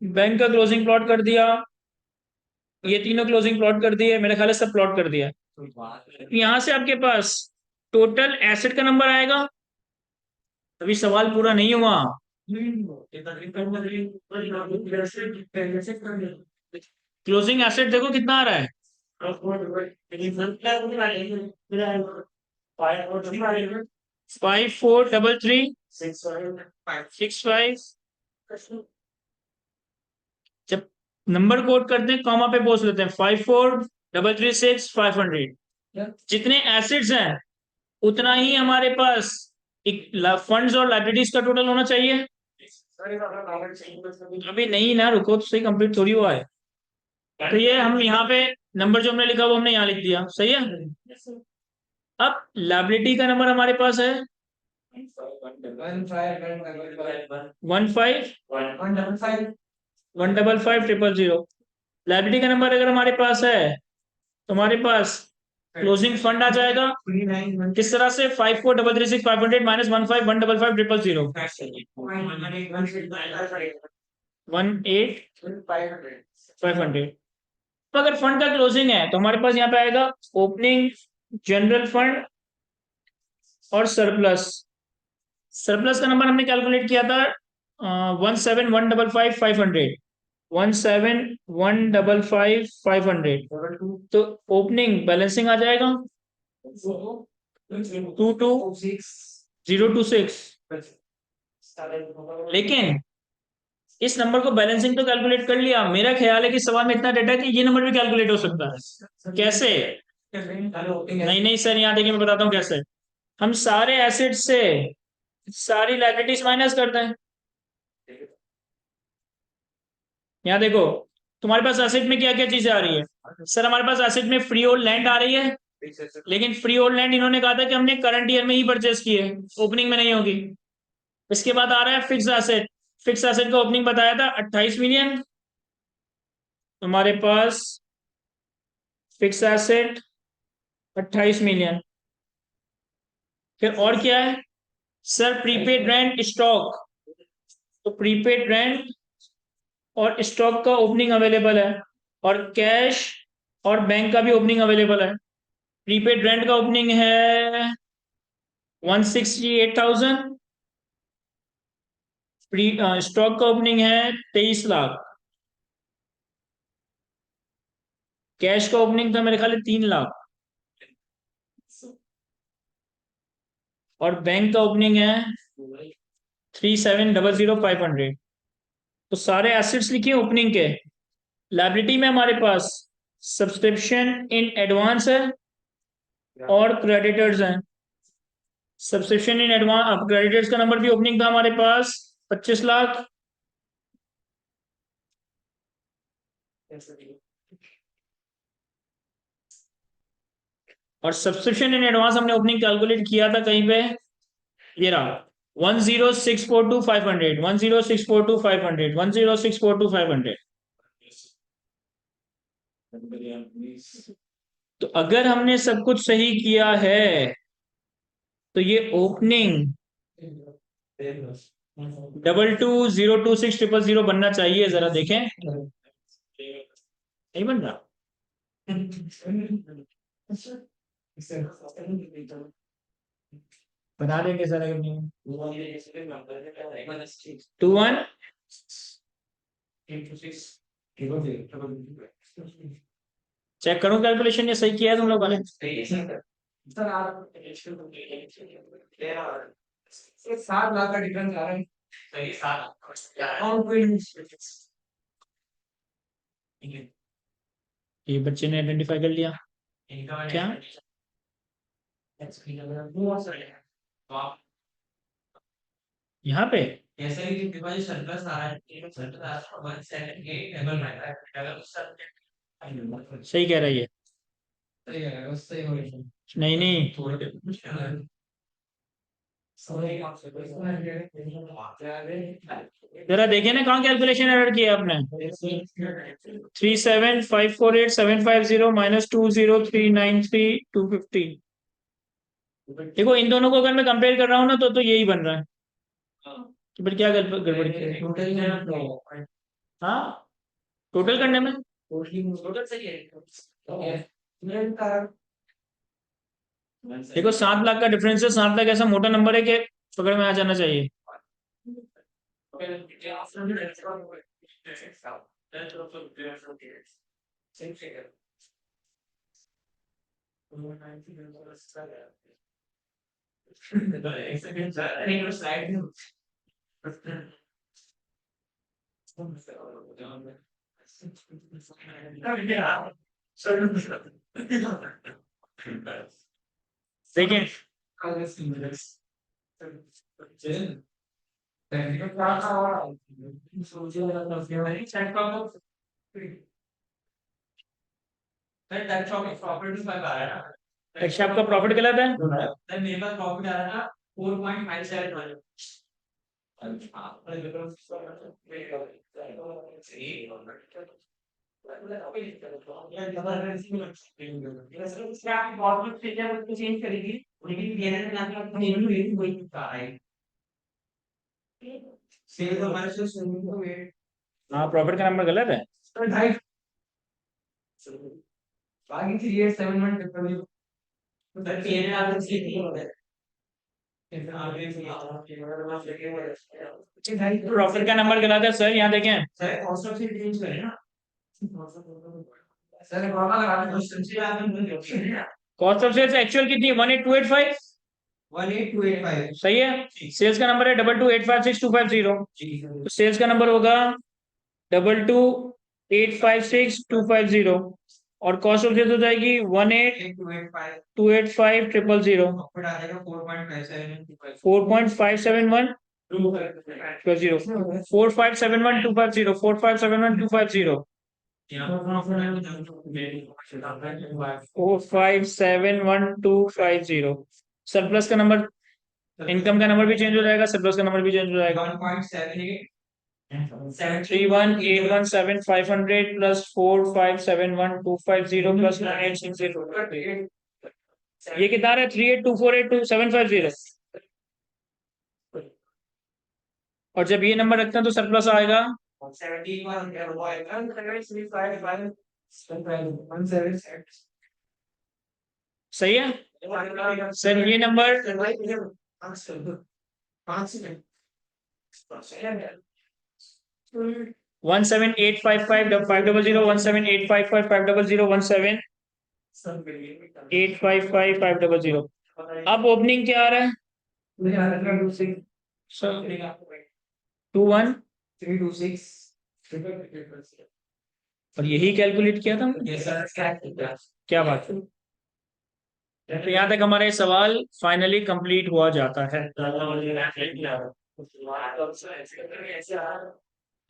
बैंक का क्लोजिंग प्लॉट कर दिया, ये तीनों क्लोजिंग प्लॉट कर दिए, मेरे ख्याल है सब प्लॉट कर दिया। यहां से आपके पास टोटल एसेट का नंबर आएगा। अभी सवाल पूरा नहीं हुआ। क्लोजिंग एसेट देखो कितना आ रहा है, 5 5433 65। जब नंबर कोड करते हैं कॉमा पे पोस्ट लेते हैं 54336500। जितने एसिड्स हैं उतना ही हमारे पास फंड्स और लाइबिलिटीज का टोटल होना चाहिए। अभी नहीं ना, रुको तो सही, कंप्लीट थोड़ी हुआ है। तो ये हम यहाँ पे नंबर जो हमने लिखा वो हमने यहाँ लिख दिया, सही है। अब लाइबिलिटी का नंबर हमारे पास है 15155000। लाइबिलिटी का नंबर अगर हमारे पास है तो हमारे पास क्लोजिंग फंड आ जाएगा किस तरह से 54336500 माइनस 15155000 18500। तो अगर फंड का क्लोजिंग है तो हमारे पास यहाँ पे आएगा ओपनिंग, जनरल फंड और सरप्लस। सरप्लस का नंबर हमने कैलकुलेट किया था 17155500, 17155500। तो ओपनिंग बैलेंसिंग आ जाएगा 22026। लेकिन इस नंबर को बैलेंसिंग तो कैलकुलेट कर लिया, मेरा ख्याल है कि सवाल में इतना डेटा है कि ये नंबर भी कैलकुलेट हो सकता है। कैसे? नहीं नहीं सर, यहाँ देखिए मैं बताता हूँ कैसे। हम सारे एसेट से सारी लाइबिलिटीज माइनस करते हैं। यहाँ देखो तुम्हारे पास एसेट में क्या क्या चीजें आ रही है। सर हमारे पास एसेट में फ्री होल्ड लैंड आ रही है, लेकिन फ्री होल्ड लैंड इन्होंने कहा था कि हमने करंट ईयर में ही परचेस की है, ओपनिंग में नहीं होगी। इसके बाद आ रहा है फिक्स एसेट। फिक्स एसेट का ओपनिंग बताया था 28 मिलियन। हमारे पास फिक्स एसेट 28 मिलियन। फिर और क्या है सर? Prepaid rent stock. तो प्रीपेड रेंट और स्टॉक का ओपनिंग अवेलेबल है, और कैश और बैंक का भी ओपनिंग अवेलेबल है। प्रीपेड रेंट का ओपनिंग है 168,000। प्री स्टॉक का ओपनिंग है 23 लाख। कैश का ओपनिंग था मेरे ख्याल है 3 लाख, और बैंक का ओपनिंग है 3700,500। तो सारे एसेट्स लिखिए ओपनिंग के। लाइबिलिटी में हमारे पास सब्सक्रिप्शन इन एडवांस है और क्रेडिटर्स हैं। सब्सक्रिप्शन इन एडवांस क्रेडिटर्स का नंबर भी ओपनिंग था हमारे पास 25 लाख। और सब्सक्रिप्शन इन एडवांस हमने ओपनिंग कैलकुलेट किया था कहीं पे, ये रहा 10642,500, 10642,500, 10642,500। तो अगर हमने सब कुछ सही किया है तो ये ओपनिंग 22202600 बनना चाहिए। जरा देखें, नहीं बन रहा। बना देंगे सर अगर नहीं। 21 चेक करूं कैलकुलेशन ये सही किया है तुम लोगों ने? 7 लाख का डिफरेंस आ रहा है। सही 7 ये बच्चे ने आइडेंटिफाई कर लिया क्या? यहाँ पे ऐसा ही डिपॉजिट सरप्लस आ रहा है, सरप्लस आ रहा है 178 टेबल में आ रहा है, अगर उस सही कह रही है। सही है, उससे हो रही है। नहीं नहीं, थोड़े मुश्किल है। सही आपसे जरा देखिए ना कहाँ कैलकुलेशन एरर किया आपने। 37548750 माइनस 20393 देखो इन दोनों को अगर मैं कंपेयर कर रहा हूँ ना तो यही बन रहा है। तो फिर क्या गड़बड़ की है? हाँ, टोटल करने में टोटल सही है। देखो 7 लाख का डिफरेंस है। 7 लाख ऐसा मोटा नंबर है कि पकड़ में आ जाना चाहिए। एक सेकंड सर, अरे वो स्लाइड में देखिए प्रॉपर्टी पर आ रहा है अच्छा, आपका प्रॉफिट गलत है। सर मेरे पास प्रॉफिट आ रहा था 4.57 चेंज करेगी लेकिन सेल्स हमारे से हाँ, प्रॉफिट का नंबर गलत है। बाकी 3871 ट्रिपल सर पीएनएल आपको सही नहीं होता है प्रॉफिट का नंबर गलत है सर, यहाँ देखें। Sir cost of sale change करें ना सर नॉर्मल लगा दो सबसे ज्यादा कॉस्ट ऑफ सेल्स एक्चुअल कितनी है? 18285। 18285 सही है। सेल्स का नंबर है 22856250। तो सेल्स का नंबर होगा 22856250 और कॉस्ट ऑफ सेल्स हो जाएगी 1828500। प्रॉफिट आ जाएगा 4.57 4.571 4571 4571 4571 सरप्लस का नंबर, इनकम का नंबर भी चेंज हो जाएगा, सरप्लस का नंबर भी चेंज हो जाएगा। 31817 प्लस 4571250 प्लस 9860। ये कितना है? 382482750। और जब ये नंबर रखते हैं तो सरप्लस आएगा 171 सही है सर। ये नंबर 1785550 1785550 अब ओपनिंग क्या आ रहा है सर? 21 और यही कैलकुलेट किया था हमने। क्या बात है। तो यहाँ तक हमारे सवाल फाइनली कंप्लीट हुआ जाता है।